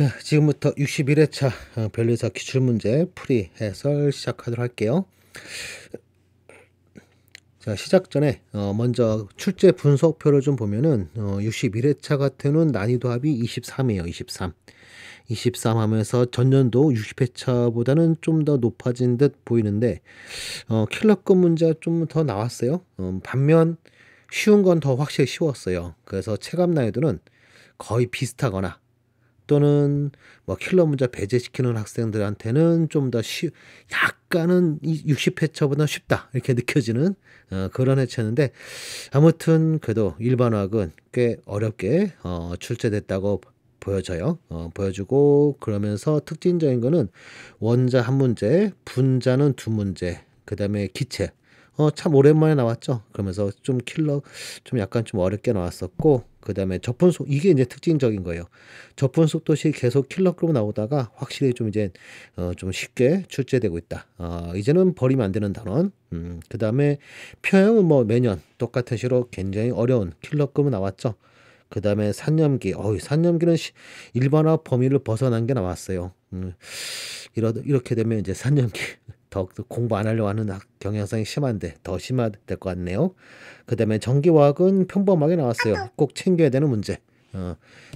자, 지금부터 61회차 변리사 기출문제 풀이 해설 시작하도록 할게요. 자, 시작 전에 먼저 출제 분석표를 좀 보면은 61회차 같은 경우는 난이도 합이 23이에요. 23. 23 하면서 전년도 60회차보다는 좀 더 높아진 듯 보이는데 킬러급 문제가 좀 더 나왔어요. 반면 쉬운 건 더 확실히 쉬웠어요. 그래서 체감 난이도는 거의 비슷하거나 또는 뭐 킬러 문제 배제시키는 학생들한테는 좀 더 약간은 60회차보다 쉽다 이렇게 느껴지는 그런 회차인데, 아무튼 그래도 일반화학은 꽤 어렵게 출제됐다고 보여져요. 보여주고, 그러면서 특징적인 거는 원자 한 문제, 분자는 두 문제, 그 다음에 기체 참 오랜만에 나왔죠. 그러면서 좀 약간 좀 어렵게 나왔었고, 그 다음에 접근속, 이게 이제 특징적인 거예요. 접근속도시 계속 킬러급으로 나오다가 확실히 좀 이제 좀 쉽게 출제되고 있다. 이제는 버리면 안 되는 단원. 그 다음에 평형은 뭐 매년 똑같은 식으로 굉장히 어려운 킬러급은 나왔죠. 그 다음에 산염기, 산염기는 일반화 범위를 벗어난 게 나왔어요. 이렇게 되면 이제 산염기 더 공부 안 하려고 하는 경향성이 심한데 더 심화될 것 같네요. 그 다음에 전기화학은 평범하게 나왔어요. 꼭 챙겨야 되는 문제.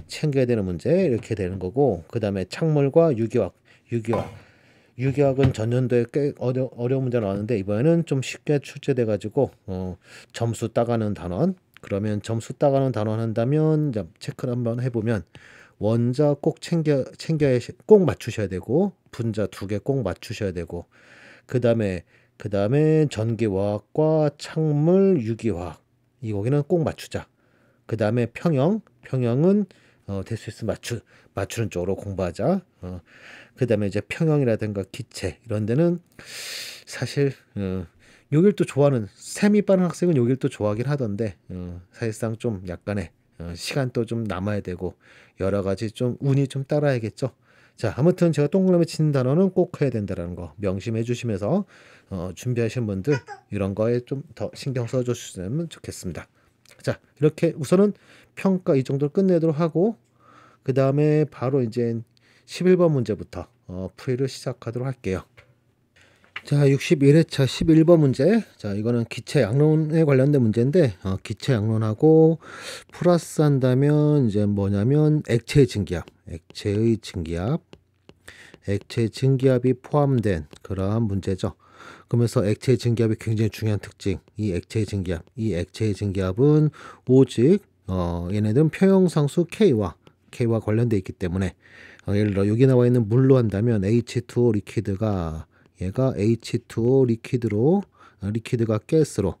챙겨야 되는 문제 이렇게 되는 거고, 그 다음에 착물과 유기화학은 전년도에 꽤 어려운 문제 나왔는데 이번에는 좀 쉽게 출제돼 가지고 점수 따가는 단원. 그러면 점수 따가는 단원 한다면 체크를 한번 해보면 원자 꼭 꼭 맞추셔야 되고, 분자 2개 꼭 맞추셔야 되고, 그 다음에 전기화학과 착물 유기화학, 이 거기는 꼭 맞추자. 그 다음에 평형은 될 수 있으면 맞추는 쪽으로 공부하자. 그 다음에 이제 평형이라든가 기체 이런 데는 사실 요길 또 좋아하는 셈이 빠른 학생은 요길 또 좋아하긴 하던데, 사실상 좀 약간의 시간도 좀 남아야 되고 여러 가지 좀 운이 좀 따라야겠죠. 자, 아무튼 제가 동그라미 치는 단어는 꼭 해야 된다는 거 명심해 주시면서 준비하신 분들 이런 거에 좀 더 신경 써 주시면 좋겠습니다. 자, 이렇게 우선은 평가 이 정도로 끝내도록 하고, 그 다음에 바로 이제 11번 문제부터 풀이를 시작하도록 할게요. 자, 61회차 11번 문제. 자, 이거는 기체 양론에 관련된 문제인데, 기체 양론하고 플러스 한다면 이제 뭐냐면 액체의 증기압이 포함된 그러한 문제죠. 그러면서 액체의 증기압이 굉장히 중요한 특징, 이 액체의 증기압은 오직 얘네들은 평형상수 K와 관련되어 있기 때문에, 예를 들어 여기 나와 있는 물로 한다면 H2O 리퀴드가 얘가 H2O 리퀴드가 가스로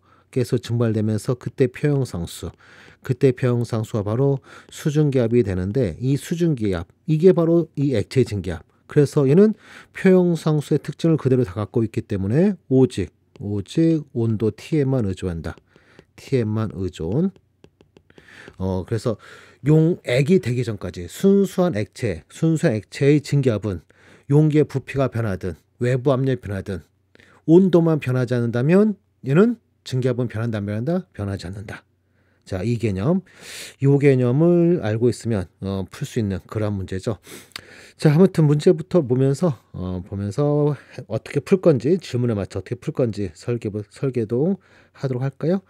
증발되면서 그때 평형상수가 바로 수증기압이 되는데, 이 수증기압 이게 바로 이 액체의 증기압. 그래서 얘는 평형상수의 특징을 그대로 다 갖고 있기 때문에 오직 온도 T에만 의존한다. T에만 의존. 그래서 용액이 되기 전까지 순수한 액체의 증기압은 용기의 부피가 변하든 외부 압력이 변하든 온도만 변하지 않는다면 얘는 증기압은 변한다 안 변한다? 변하지 않는다. 자, 이 개념을 알고 있으면 풀 수 있는 그런 문제죠. 자, 아무튼 문제부터 보면서 어떻게 풀 건지, 질문에 맞춰 어떻게 풀 건지 설계도 하도록 할까요?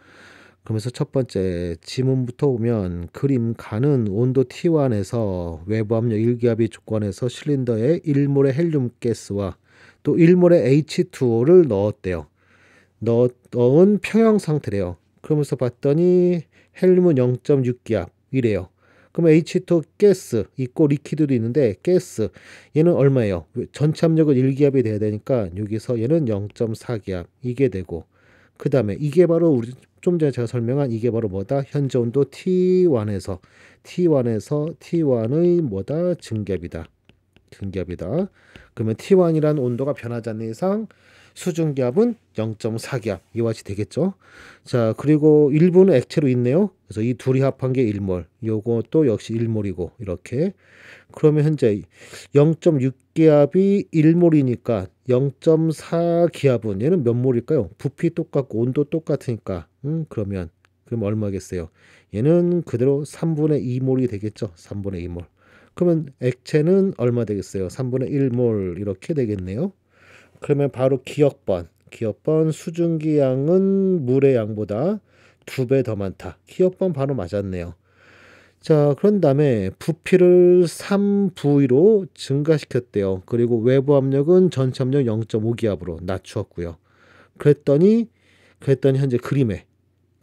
그러면서 첫 번째 지문부터 보면, 그림 가는 온도 T1에서 외부 압력 1기압이 조건에서 실린더에 1몰의 헬륨 가스와 또 1몰의 H2O를 넣었대요. 넣은 평형 상태래요. 그러면서 봤더니 헬륨은 0.6기압 이래요. 그럼 H2O 가스 있고 리퀴드도 있는데, 가스 얘는 얼마예요? 전체 압력은 1기압이 돼야 되니까 여기서 얘는 0.4기압 이게 되고, 그 다음에 이게 바로 우리 좀 전에 제가 설명한 이게 바로 뭐다? 현재 온도 T1의 뭐다? 증기압이다. 그러면 T1이라는 온도가 변하지 않는 이상 수증기압은 0.4기압 이와 같이 되겠죠. 자, 그리고 일부는 액체로 있네요. 그래서 이 둘이 합한 게 1몰, 요것도 역시 1몰이고 이렇게. 그러면 현재 0.6기압이 1몰이니까 0.4기압은 얘는 몇 몰일까요? 부피 똑같고 온도 똑같으니까 그럼 얼마겠어요? 얘는 그대로 3분의 2몰이 되겠죠. 3분의 2몰. 그러면 액체는 얼마 되겠어요? 3분의 1몰 이렇게 되겠네요. 그러면 바로 기억번 수증기 양은 물의 양보다 2배 더 많다. 기억번 바로 맞았네요. 자, 그런 다음에 부피를 3V로 증가시켰대요. 그리고 외부 압력은 전체 압력 0.5기압으로 낮추었고요. 그랬더니 현재 그림에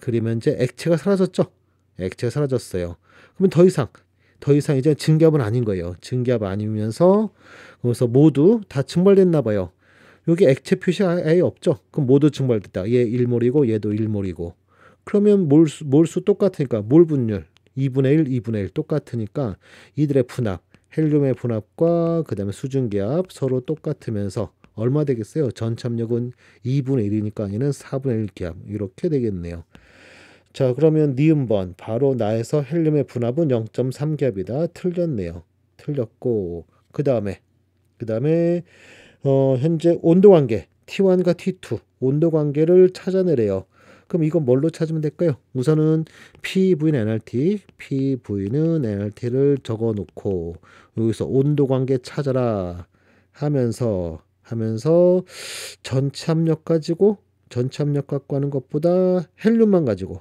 현재 액체가 사라졌죠. 액체가 사라졌어요. 그러면 더 이상 이제 증기압은 아닌 거예요. 증기압 아니면서 그래서 모두 다 증발됐나 봐요. 여기 액체 표시 아예 없죠. 그럼 모두 증발됐다. 얘 1몰이고 얘도 1몰이고. 그러면 몰수 똑같으니까 몰 분율 2분의 1, 2분의 1 똑같으니까 이들의 분압, 헬륨의 분압과 그다음에 수증기압 서로 똑같으면서 얼마 되겠어요? 전체 압력은 2분의 1이니까 얘는 4분의 1 기압 이렇게 되겠네요. 자, 그러면 니은번 바로 나에서 헬륨의 분압은 0.3 기압이다. 틀렸네요. 틀렸고 그다음에 현재 온도 관계 T1과 T2 온도 관계를 찾아내래요. 그럼 이건 뭘로 찾으면 될까요? 우선은 PV는 NRT를 적어 놓고 여기서 온도 관계 찾아라 하면서 전체 압력 갖고 하는 것보다 헬륨만 가지고,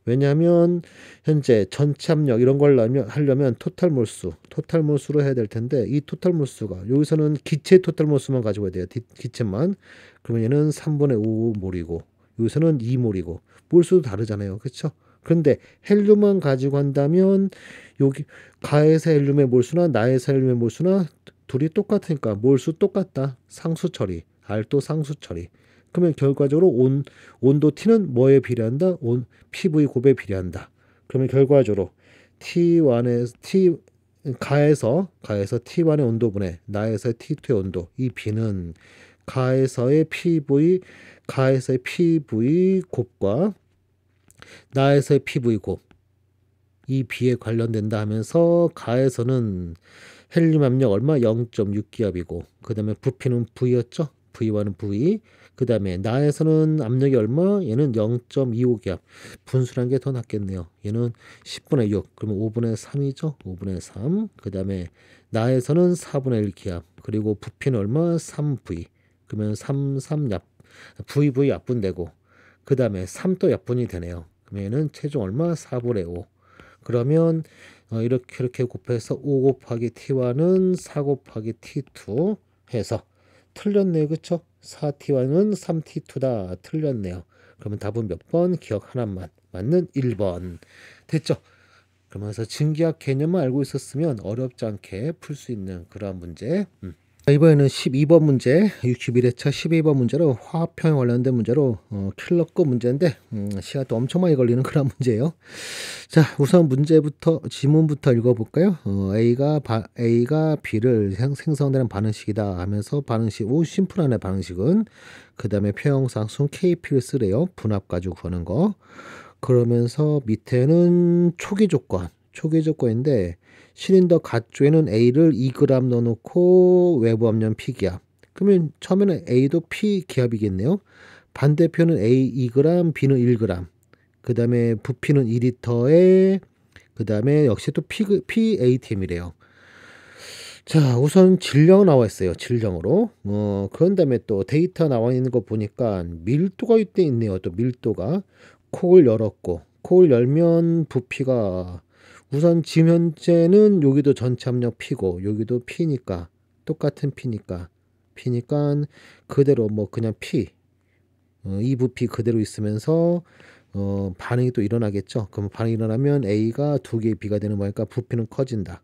왜냐하면 현재 전체 압력 이런 걸 하려면 토탈 몰수로 해야 될 텐데 이 토탈 몰수가 여기서는 기체 토탈 몰수만 가지고 해야 돼요. 기체만. 그러면 얘는 3분의 5몰이고 여기서는 2몰이고 몰수도 다르잖아요. 그렇죠? 그런데 헬륨만 가지고 한다면 여기 가에서 헬륨의 몰수나 나에서 헬륨의 몰수나 둘이 똑같으니까 몰수 똑같다. 상수 처리. R도 상수 처리. 그러면 결과적으로 온도 T는 뭐에 비례한다? PV 곱에 비례한다. 그러면 결과적으로 가에서 T1의 온도분의 나에서의 T2의 온도, 이 B는 가에서의 PV 곱과 나에서의 PV 곱, 이 B에 관련된다 하면서 가에서는 헬륨 압력 얼마? 0.6기압이고 그 다음에 부피는 V였죠? V와는 V. 그 다음에 나에서는 압력이 얼마? 얘는 0.25기압. 분수란 게 더 낫겠네요. 얘는 10분의 6. 그러면 5분의 3이죠? 5분의 3. 그 다음에 나에서는 4분의 1기압. 그리고 부피는 얼마? 3V. 그러면 3 VV 약분되고 그 다음에 3도 약분이 되네요. 그러면 얘는 최종 얼마? 4분의 5. 그러면 이렇게 곱해서 5 곱하기 T1은 4 곱하기 T2 해서 틀렸네요. 그쵸? 4T1은 3T2다. 틀렸네요. 그러면 답은 몇 번? 기억 하나만. 맞는 1번. 됐죠? 그러면서 증기압 개념을 알고 있었으면 어렵지 않게 풀 수 있는 그러한 문제. 자, 이번에는 12번 문제, 61회차 12번 문제로 화학평에 관련된 문제로 킬러급 문제인데 시간도 엄청 많이 걸리는 그런 문제예요. 자, 우선 지문부터 읽어볼까요? A가 B를 생성되는 반응식이다 하면서 반응식, 심플하네 반응식은. 그 다음에 표형상수 KP를 쓰래요. 분압 가지고 구하는 거. 그러면서 밑에는 초기 조건인데 실린더 갓조에는 A를 2g 넣어놓고 외부 압력 P기압. 그러면 처음에는 A도 P기압이겠네요. 반대표는 A 2g, B는 1g. 그 다음에 부피는 2리터에 그 다음에 역시 또 PATM이래요. 자, 우선 질량 나와 있어요. 질량으로. 그런 다음에 또 데이터 나와 있는 거 보니까 밀도가 이때 있네요. 또 밀도가. 콕을 열었고 콕을 열면 부피가 우선 지금 현재는 여기도 전체 압력 P고 여기도 P니까 똑같은 P니까 그대로 뭐 그냥 P 이 부피 그대로 있으면서 반응이 또 일어나겠죠. 그럼 반응이 일어나면 A가 2개의 B가 되는 거니까 부피는 커진다.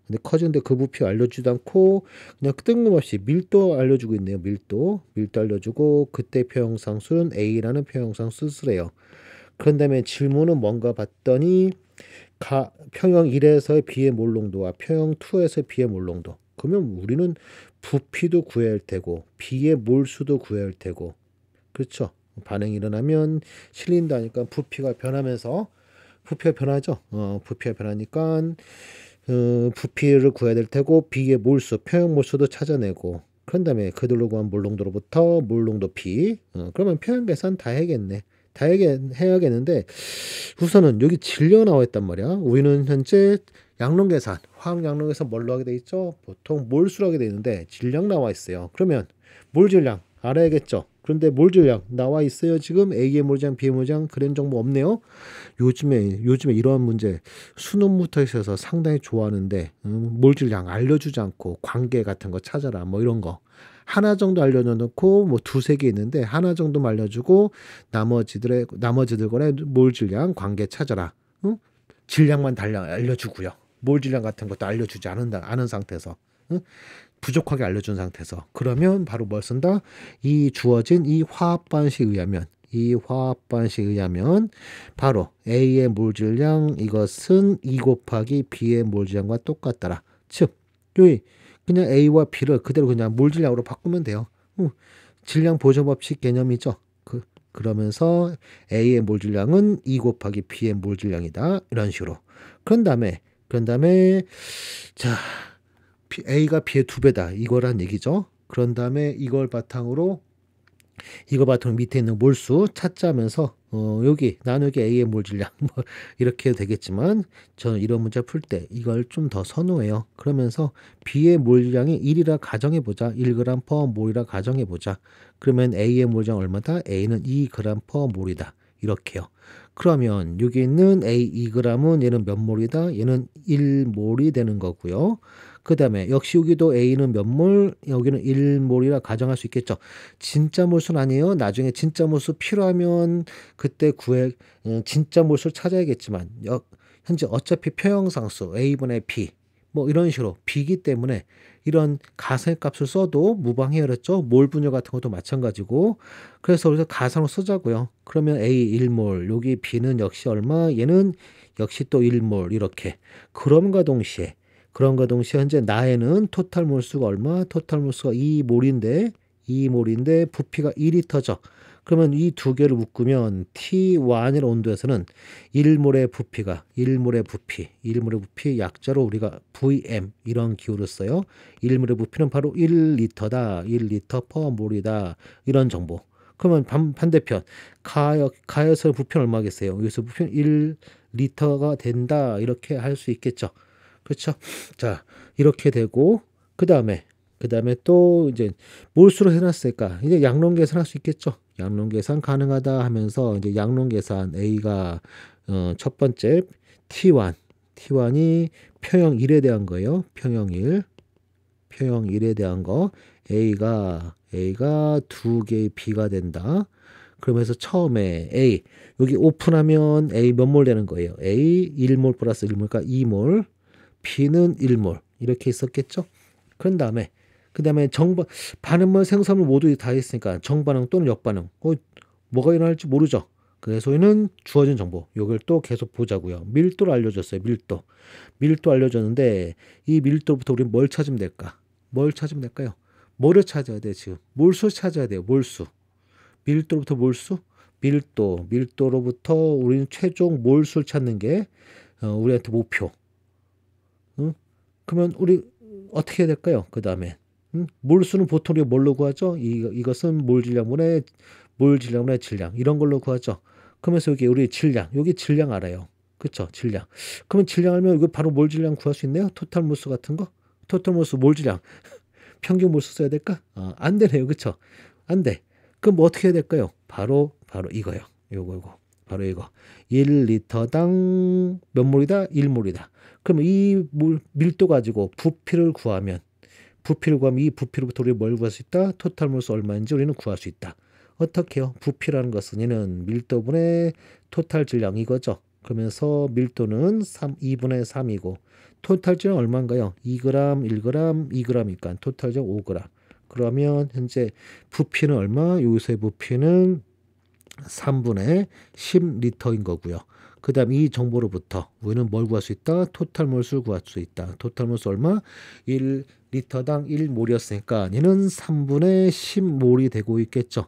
근데 커지는데 그 부피 알려주지도 않고 그냥 뜬금없이 밀도 알려주고 있네요. 밀도 알려주고 그때 표형상수는 A라는 표형상수 쓰래요. 그런 다음에 질문은 뭔가 봤더니 평형 1에서의 B의 몰농도와 평형 2에서의 B의 몰농도. 그러면 우리는 부피도 구해야 할 테고 B의 몰수도 구해야 할 테고, 그렇죠? 반응이 일어나면 실린다 하니까 부피가 변하죠. 부피가 변하니까 부피를 구해야 될 테고 B의 몰수, 평형 몰수도 찾아내고 그런 다음에 그들로 구한 몰농도로부터 몰농도 P. 그러면 평형 계산 다 해야겠는데 우선은 여기 질량 나와 있단 말이야. 우리는 현재 양론 계산, 화학 양론 계산 뭘로 하게 돼 있죠? 보통 몰수로 하게 돼 있는데 질량 나와 있어요. 그러면 몰 질량 알아야겠죠? 그런데 몰 질량 나와 있어요. 지금 A의 몰장, B의 몰장 그런 정보 없네요. 요즘에 이런 문제 수능부터 있어서 상당히 좋아하는데 몰 질량 알려주지 않고 관계 같은 거 찾아라 뭐 이런 거 하나 정도 알려놓고 뭐 두세 개 있는데 하나 정도 알려주고 나머지들 거래 몰 질량 관계 찾아라. 응? 질량만 알려주고요. 몰 질량 같은 것도 알려주지 않은 상태에서 응? 부족하게 알려준 상태에서 그러면 바로 뭘 쓴다? 이 주어진 이 화합 반식에 의하면 바로 A의 몰 질량 이것은 2 곱하기 B의 몰 질량과 똑같더라. 즉 여기 그냥 A와 B를 그대로 그냥 몰 질량으로 바꾸면 돼요. 질량 보존 법칙 개념이죠. 그러면서 A의 몰 질량은 2 곱하기 B의 몰 질량이다. 이런 식으로. 그런 다음에 자 A가 B의 2배다. 이거란 얘기죠. 그런 다음에 이걸 바탕으로 밑에 있는 몰수 찾자면서 여기 나누기 A의 몰 질량 뭐 이렇게 해도 되겠지만 저는 이런 문제 풀 때 이걸 좀 더 선호해요. 그러면서 B의 몰 질량이 1이라 가정해 보자. 1g per 몰이라 가정해 보자. 그러면 A의 몰 질량 얼마다? A는 2g per 몰이다. 이렇게요. 그러면 여기 있는 A 2g은 얘는 몇 몰이다? 얘는 1몰이 되는 거고요. 그 다음에 역시 여기도 A는 몇 몰, 여기는 1몰이라 가정할 수 있겠죠. 진짜 몰수는 아니에요. 나중에 진짜 몰수 필요하면 그때 진짜 몰수를 찾아야겠지만 현재 어차피 표형상수 A분의 B 뭐 이런 식으로 B이기 때문에 이런 가상의 값을 써도 무방해였죠. 몰 분열 같은 것도 마찬가지고 그래서 우리가 가상으로 쓰자고요. 그러면 A 1몰 여기 B는 역시 얼마 얘는 역시 또 1몰 이렇게 그럼과 동시에 현재 나에는 토탈 몰수가 얼마? 토탈 몰수가 2몰인데 부피가 2리터죠. 그러면 이 두 개를 묶으면 T1의 온도에서는 1몰의 부피 약자로 우리가 VM 이런 기호를 써요. 1몰의 부피는 바로 1리터다. 1리터 퍼 몰이다. 이런 정보. 그러면 반대편 가에서 부피는 얼마겠어요? 여기서 부피는 1리터가 된다. 이렇게 할 수 있겠죠. 그렇죠? 자, 이렇게 되고 그다음에 또 이제 몰수로 해놨으니까 이제 양론 계산할 수 있겠죠. 양론 계산 가능하다 하면서 이제 양론 계산 A가 첫 번째 T1이 표형 1에 대한 거예요. 표형 1에 대한 거 A가 2개의 B가 된다. 그러면서 처음에 A 여기 오픈하면 A 몇 몰 되는 거예요. A 1몰 플러스 1몰 그러니까 2몰 B는 1몰 이렇게 있었겠죠. 그런 다음에 반응물 생성물 모두 다 있으니까 정반응 또는 역반응 뭐가 일어날지 모르죠. 그래서 우리는 주어진 정보 이걸 또 계속 보자고요. 밀도를 알려줬어요. 밀도 알려줬는데 이 밀도부터 우리는 뭘 찾으면 될까? 뭐를 찾아야 돼 지금? 몰수 찾아야 돼요. 몰수. 밀도로부터 몰수? 밀도로부터 우리는 최종 몰수를 찾는 게 우리한테 목표. 응? 그러면 우리 어떻게 해야 될까요? 그 다음에 몰수는 보통 우리가 뭘로 구하죠? 이것은 몰 질량분의 질량 이런 걸로 구하죠. 그러면서 우리 여기 질량 알아요. 그쵸? 질량. 그러면 질량 알면 이거 바로 몰 질량 구할 수 있네요. 토탈 몰수 같은 거. 토탈 몰수 몰 질량. 평균 몰수 써야 될까? 안 되네요. 그쵸? 안 돼. 그럼 뭐 어떻게 해야 될까요? 바로 이거요. 요거. 바로 이거. 1리터당 몇 몰이다? 1몰이다. 그럼 이 밀도 가지고 부피를 구하면 이 부피로부터 우리 뭘 구할 수 있다? 토탈 몰수 얼마인지 우리는 구할 수 있다. 어떻게요? 부피라는 것은 얘는 밀도분의 토탈 질량 이거죠. 그러면서 밀도는 2분의 3이고 토탈 질량 얼마인가요? 2g, 1g, 2g이니까 토탈 질량 5g. 그러면 현재 부피는 얼마? 여기서의 부피는 3분의 10리터인 거고요. 그 다음 이 정보로부터 우리는 뭘 구할 수 있다? 토탈 몰수를 구할 수 있다. 토탈 몰수 얼마? 1리터당 1몰이었으니까 얘는 3분의 10몰이 되고 있겠죠.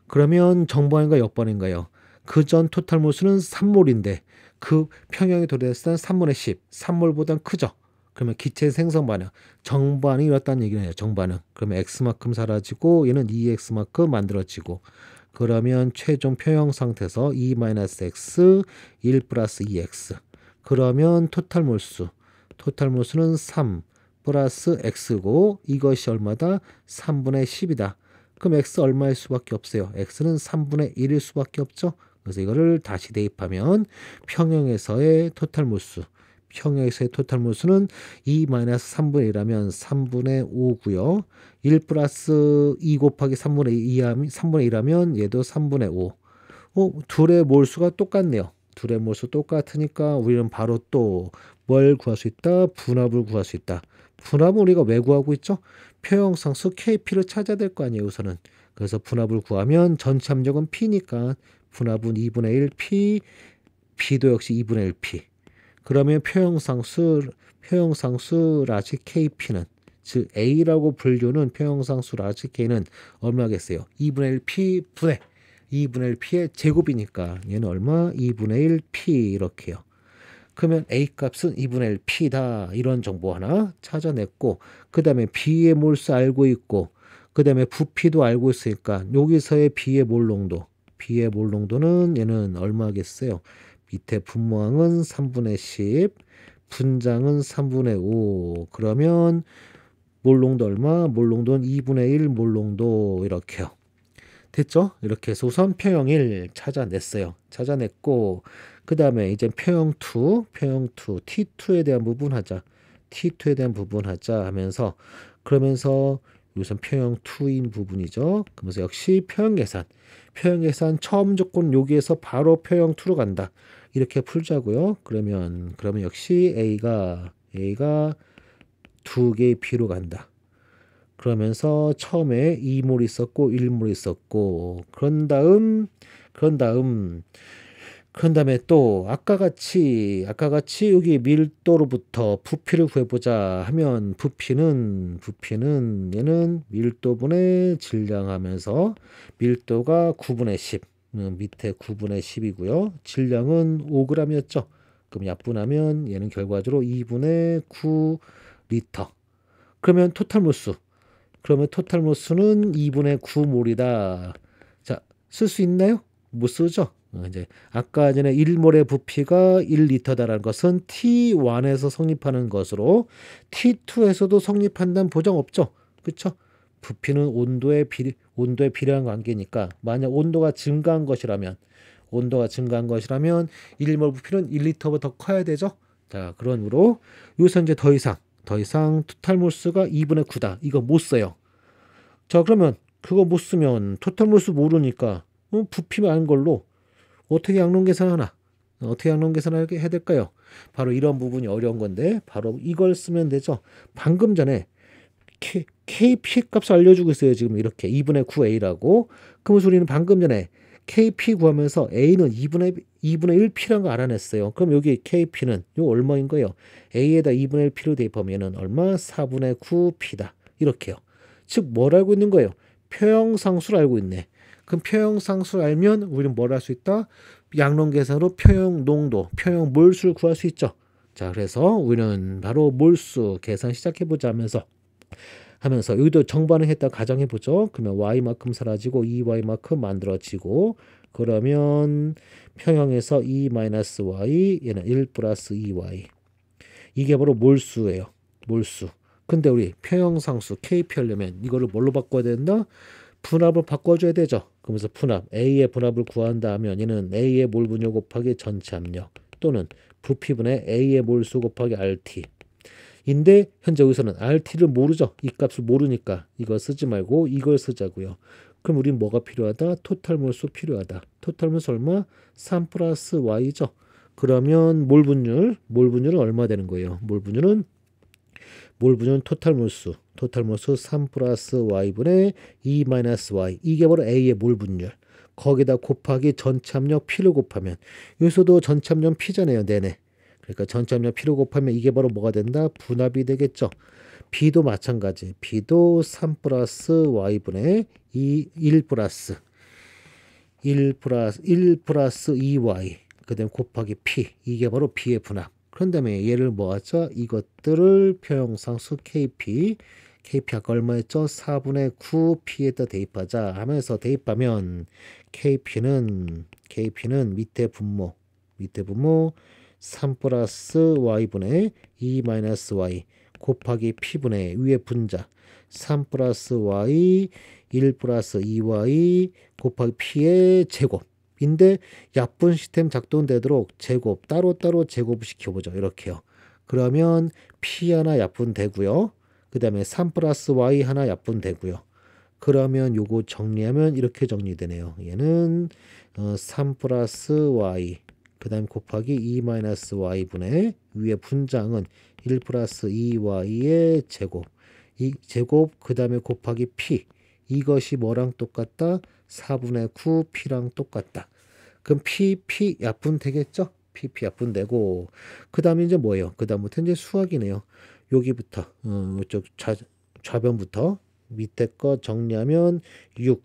그러면 정반응과 역반응인가요? 그 전 토탈 몰수는 3몰인데 그 평형에 도달했을 때는 3분의 10, 3몰보단 크죠. 그러면 기체 생성 반응, 정반응이 일어났다는 얘기네요. 정반응. 그러면 X만큼 사라지고 얘는 2X만큼 만들어지고 그러면 최종 표형 상태에서 2-x 1 플러스 2x 그러면 토탈 몰수 토탈 몰수는 3 플러스 x고 이것이 얼마다? 3분의 10이다. 그럼 x 얼마일 수밖에 없어요? x는 3분의 1일 수밖에 없죠. 그래서 이거를 다시 대입하면 평형에서의 토탈 몰수, 평형에서의 토탈 몰수는 2-3분의 1하면 3분의 5고요. 1 플러스 2 곱하기 3분의 1하면 얘도 3분의 5. 둘의 몰수가 똑같네요. 둘의 몰수 똑같으니까 우리는 바로 또 뭘 구할 수 있다? 분합을 구할 수 있다. 분합은 우리가 왜 구하고 있죠? 표형상수 KP를 찾아야 될 거 아니에요, 우선은. 그래서 분합을 구하면 전체 함력은 P니까 분합은 2분의 1 P, P도 역시 2분의 1 P. 그러면 표형상수 라지 KP는, 즉 A라고 분류는 표형상수 라지 K는 얼마겠어요? 2분의 1 P 분의 2분의 1 P의 제곱이니까 얘는 얼마? 2분의 1 P 이렇게요. 그러면 A 값은 2분의 1 P다. 이런 정보 하나 찾아냈고, 그 다음에 B의 몰수 알고 있고, 그 다음에 부피도 알고 있으니까 여기서의 B의 몰 농도는 얘는 얼마겠어요? 밑에 분모항은 3분의 10, 분장은 3분의 5. 그러면 몰 농도 얼마? 몰 농도는 2분의 1 몰 농도 이렇게요. 됐죠? 이렇게 해서 우선 표형 1 찾아냈어요. 찾아냈고 그 다음에 이제 표형 2, T2에 대한 부분 하자. T2에 대한 부분 하자 하면서 그러면서 우선 표형 2인 부분이죠. 그러면서 역시 표형 계산 처음 조건 여기에서 바로 표형 2로 간다. 이렇게 풀자고요. 그러면 역시 A가 2개의 B로 간다. 그러면서 처음에 2몰 있었고 1몰 있었고 그런 다음에 또 아까 같이 여기 밀도로부터 부피를 구해보자 하면 부피는 얘는 밀도분의 질량 하면서 밀도가 9분의 10 밑에 9분의 10이고요. 질량은 5g이었죠. 그럼 약분하면 얘는 결과적으로 2분의 9 리터. 그러면 토탈 몰수 는 2분의 9몰이다. 자, 쓸 수 있나요? 못 쓰죠? 이제 아까 전에 1몰의 부피가 1리터다라는 것은 T1에서 성립하는 것으로 T2에서도 성립한다는 보장 없죠. 그렇죠? 부피는 온도에 비례한 관계니까 만약 온도가 증가한 것이라면 1몰 부피는 1리터보다 더 커야 되죠. 자, 그러므로 여기서 이제 더 이상 토탈 몰수가 2분의 9다. 이거 못 써요. 자, 그러면 그거 못 쓰면 토탈 몰수 모르니까 부피만 아는 걸로 어떻게 양론 계산하나? 어떻게 양론 계산을 해야 될까요? 바로 이런 부분이 어려운 건데 바로 이걸 쓰면 되죠. 방금 전에 KP 값을 알려주고 있어요. 지금 이렇게 2분의 9A라고. 그러면서 우리는 방금 전에 KP 구하면서 A는 2분의 1P라는 거 알아냈어요. 그럼 여기 KP는 요 얼마인 거예요? A에다 2분의 1P로 대입하면 얼마? 4분의 9P다. 이렇게요. 즉 뭘 알고 있는 거예요? 표형상수를 알고 있네. 그럼 표형상수를 알면 우리는 뭘 할 수 있다? 양론 계산으로 표형 농도, 표형 몰수를 구할 수 있죠. 자, 그래서 우리는 바로 몰수 계산 시작해보자 하면서 여기도 정반응 했다 가정해보죠. 그러면 y만큼 사라지고 2y만큼 만들어지고 그러면 평형에서 2-y 얘는 1 플러스 2y 이게 바로 몰수예요. 몰수. 근데 우리 평형상수 KP 하려면 이거를 뭘로 바꿔야 된다? 분합을 바꿔줘야 되죠. 그러면서 분합 A의 분합을 구한다 하면 얘는 A의 몰 분율 곱하기 전체 압력 또는 부피분의 A의 몰수 곱하기 RT 인데 현재 여기서는 RT를 모르죠. 이 값을 모르니까 이거 쓰지 말고 이걸 쓰자고요. 그럼 우린 뭐가 필요하다? 토탈 몰수 필요하다. 토탈 몰수 얼마? 3 플러스 Y죠. 그러면 몰 분율은 얼마 되는 거예요? 몰 분율은 토탈 몰수 3 플러스 Y분의 2 마이너스 Y 이게 바로 A의 몰 분율. 거기다 곱하기 전체 압력 P를 곱하면 여기서도 전체 압력 P잖아요. 네네. 그러니까 전체 압력 P를 곱하면 이게 바로 뭐가 된다? 분합이 되겠죠. B도 마찬가지. B도 3 플러스 Y분의 1 플러스 2Y 그 다음에 곱하기 P 이게 바로 B의 분합. 그런 다음에 얘를 모아서 이것들을 표형상수 KP 아까 얼마였죠? 4분의 9P에다 대입하자 하면서 대입하면 KP는 밑에 분모 3 플러스 y분의 2 마이너스 y 곱하기 p분의 위의 분자 3 플러스 y 1 플러스 2y 곱하기 p의 제곱인데 약분 시스템 작동되도록 제곱 따로따로 제곱시켜보죠. 이렇게요. 그러면 p 하나 약분되고요. 그 다음에 3 플러스 y 하나 약분되고요. 그러면 요거 정리하면 이렇게 정리되네요. 얘는 3 플러스 y 그 다음 곱하기 2 마이너스 y분의 위에 분장은 1 플러스 2y의 제곱 이 제곱 그 다음에 곱하기 p 이것이 뭐랑 똑같다? 4분의 9 p랑 똑같다. 그럼 p 약분 되겠죠? p 약분되고 그 다음에 이제 뭐예요? 그 다음부터 이제 수학이네요. 여기부터 이쪽 좌변부터 밑에 거 정리하면 6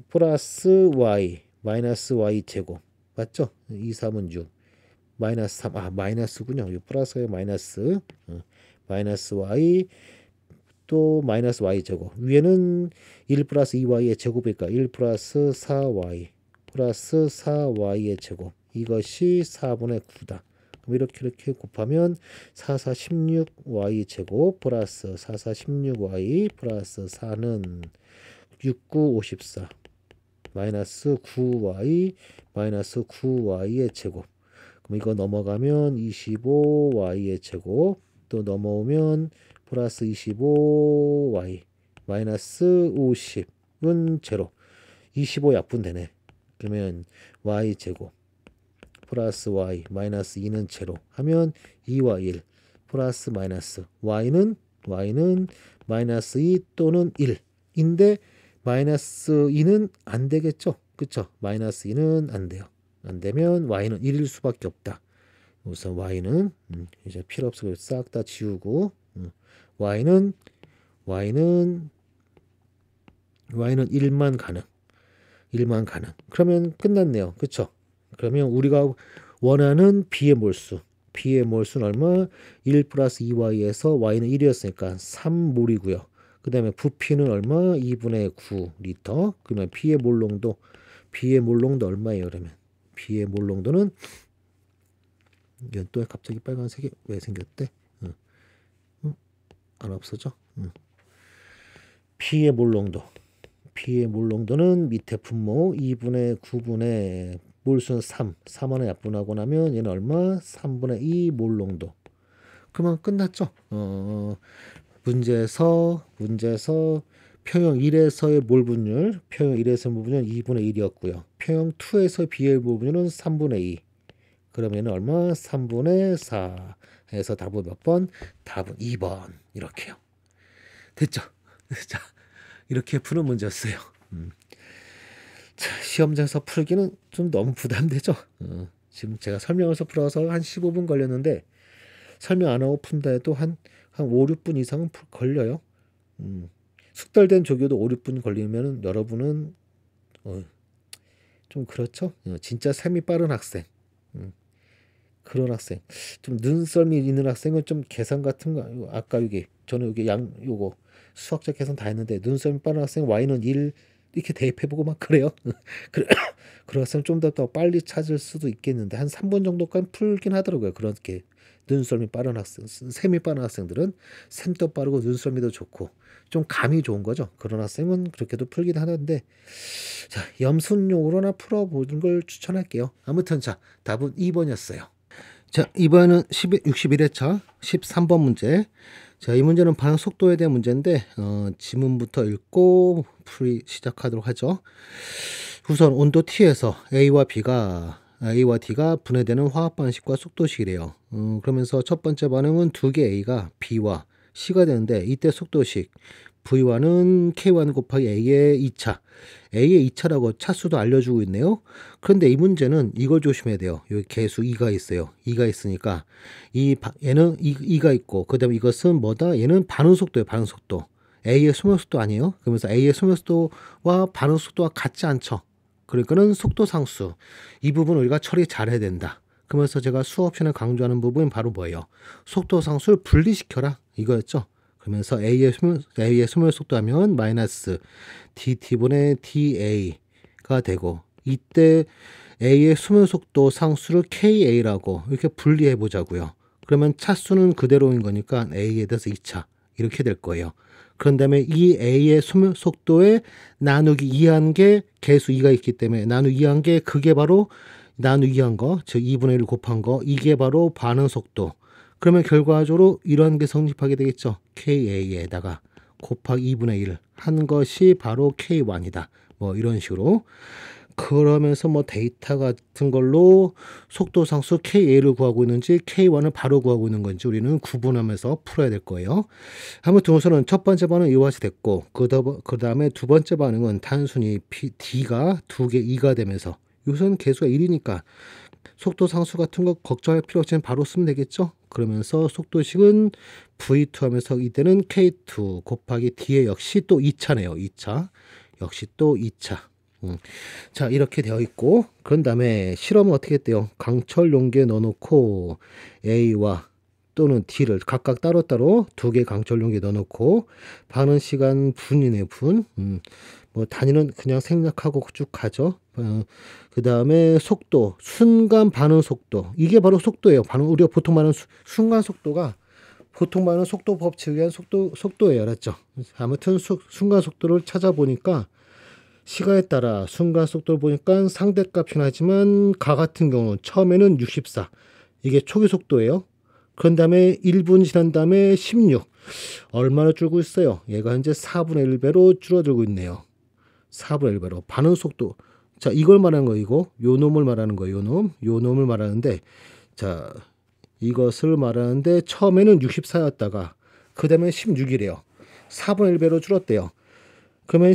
플러스 y 마이너스 y 제곱 맞죠? 2, 3은 6 마이너스 3 마이너스군요. 6 플러스에 마이너스 마이너스 y 또 마이너스 y 제곱 위에는 1 플러스 2y의 제곱일까 1 플러스 4y 플러스 4y의 제곱 이것이 4분의 9다. 그럼 이렇게 곱하면 4, 4, 16y 제곱 플러스 4, 4, 16y 플러스 4는 6, 9, 54 마이너스 9y 마이너스 9y의 제곱 그럼 이거 넘어가면 25y의 제곱 또 넘어오면 플러스 25y 마이너스 50은 제로 25 약분되네. 그러면 y 제곱 플러스 y 마이너스 2는 제로 하면 2와 1 플러스 마이너스 y는 마이너스 2 또는 1인데 마이너스 2는 안 되겠죠. 그쵸? 마이너스 2는 안 돼요. 안 되면 y는 1일 수밖에 없다. 우선 y는 이제 필요 없어 싹 다 지우고 y는 1만 가능. 1만 가능. 그러면 끝났네요. 그쵸? 그러면 우리가 원하는 b의 몰수는 얼마? 1 플러스 2y에서 y는 1이었으니까 3몰이고요. 그 다음에 부피는 얼마? 2분의 9 리터. 그러면 b의 몰농도 얼마예요? 그러면 b의 몰농도는 이건 또 갑자기 빨간색이 왜 생겼대? 안 없어져? b의 몰농도는 밑에 분모 2분의 9분의 몰수는 3 하나 약분하고 나면 얘는 얼마? 3분의 2 몰농도. 그러면 끝났죠. 문제에서 평형 1에서의 몰 분율, 평형 1에서의 몰 분율은 2분의 1이었고요. 평형 2에서 B의 몰 분율은 3분의 2. 그러면 얼마? 3분의 4 해서 답은 몇 번? 답은 2번. 이렇게요. 됐죠? 자, 이렇게 푸는 문제였어요. 자, 시험장에서 풀기는 좀 너무 부담되죠? 지금 제가 설명해서 풀어서 한 15분 걸렸는데 설명 안 하고 푼다 해도 한 5, 6분 이상은 걸려요. 숙달된 조교도 5, 6분 걸리면 여러분은 좀 그렇죠? 진짜 셈이 빠른 학생. 그런 학생. 좀 눈썰미 있는 학생은 좀 계산 같은 거 아까 저는 여기 요거 수학적 계산 다 했는데 눈썰미 빠른 학생 y는 1 이렇게 대입해보고 막 그래요. 그런 학생 좀 더 빨리 찾을 수도 있겠는데 한 3분 정도까지 풀긴 하더라고요. 그렇게 눈썰미 빠른 학생, 셈이 빠른 학생들은 셈도 빠르고 눈썰미도 좋고 좀 감이 좋은 거죠. 그런 학생은 그렇게도 풀긴 하는데 자, 염순용으로나 풀어보는 걸 추천할게요. 아무튼 자, 답은 2번이었어요. 자, 이번은 61회차 13번 문제. 자, 이 문제는 반응 속도에 대한 문제인데 지문부터 읽고 풀이 시작하도록 하죠. 우선 온도 T에서 A와 D가 분해되는 화학 방식과 속도식이래요. 그러면서 첫 번째 반응은 두 개 A가 B와 C가 되는데 이때 속도식 V1은 K1 곱하기 A의 2차 A의 2차라고 차수도 알려주고 있네요. 그런데 이 문제는 이걸 조심해야 돼요. 여기 계수 2가 있어요. 2가 있으니까 얘는 2가 있고 그 다음에 이것은 뭐다? 얘는 반응 속도예요. 반응 속도. A의 소멸 속도 아니에요. 그러면서 A의 소멸 속도와 반응 속도가 같지 않죠. 그러니까는 속도 상수. 이 부분 우리가 처리 잘해야 된다. 그러면서 제가 수업 시간에 강조하는 부분이 바로 뭐예요? 속도 상수를 분리시켜라. 이거였죠. 그러면서 A의 소멸 속도 하면 마이너스 DT분의 DA가 되고 이때 A의 수면 속도 상수를 KA라고 이렇게 분리해 보자고요. 그러면 차수는 그대로인 거니까 A에 대해서 2차 이렇게 될 거예요. 그런 다음에 이 A의 수면 속도에 나누기 2한 게 개수 2가 있기 때문에 나누기 2한 게 그게 바로 나누기 2한 거, 즉 2분의 1 곱한 거, 이게 바로 반응 속도. 그러면 결과적으로 이런 게 성립하게 되겠죠. KA에다가 곱하기 2분의 1 한 것이 바로 K1이다. 뭐 이런 식으로. 그러면서 뭐 데이터 같은 걸로 속도 상수 KA를 구하고 있는지 K1을 바로 구하고 있는 건지 우리는 구분하면서 풀어야 될 거예요. 아무튼 우선은 첫 번째 반응은 이와 같이 됐고 그 다음에 두 번째 반응은 단순히 D가 2개 2가 되면서 우선 개수가 1이니까 속도 상수 같은 거 걱정할 필요 없이 바로 쓰면 되겠죠. 그러면서 속도식은 V2 하면서 이때는 K2 곱하기 D에 역시 또 2차네요. 2차. 역시 또 2차. 자, 이렇게 되어 있고 그런 다음에 실험은 어떻게 했대요? 강철 용기에 넣어놓고 A와 또는 D를 각각 따로따로 2개 강철 용기에 넣어놓고 반응 시간 분이네 분. 뭐 단위는 그냥 생략하고 쭉 가죠. 그 다음에 속도, 순간 반응 속도. 이게 바로 속도예요. 우리가 보통 말하는 순간 속도가 보통 말하는 속도 법칙에 의한 속도예요. 알았죠? 아무튼 순간 속도를 찾아보니까 시간에 따라 순간 속도를 보니까 상대값이 나지만 가 같은 경우는 처음에는 64. 이게 초기 속도예요. 그런 다음에 1분 지난 다음에 16. 얼마나 줄고 있어요? 얘가 현재 4분의 1배로 줄어들고 있네요. 4분의 1배로. 반응 속도. 자, 이걸 말하는 거 이거. 요 놈을 말하는 거예요. 요 놈을 말하는데 자, 이것을 말하는데 처음에는 64였다가 그 다음에 16이래요. 4분의 1배로 줄었대요. 그러면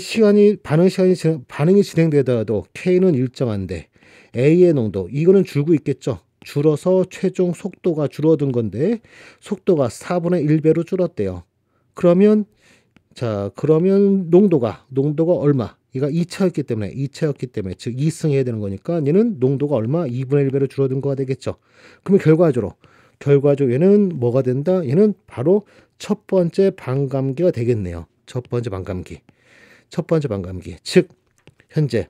반응이 진행되더라도 K는 일정한데 A의 농도 이거는 줄고 있겠죠. 줄어서 최종 속도가 줄어든 건데 속도가 4분의 1배로 줄었대요. 그러면 농도가 얼마? 얘가 2차였기 때문에 즉 2승해야 되는 거니까 얘는 농도가 얼마? 2분의 1배로 줄어든 거가 되겠죠. 그러면 결과적으로 얘는 뭐가 된다? 얘는 바로 첫 번째 반감기가 되겠네요. 첫 번째 반감기. 즉 현재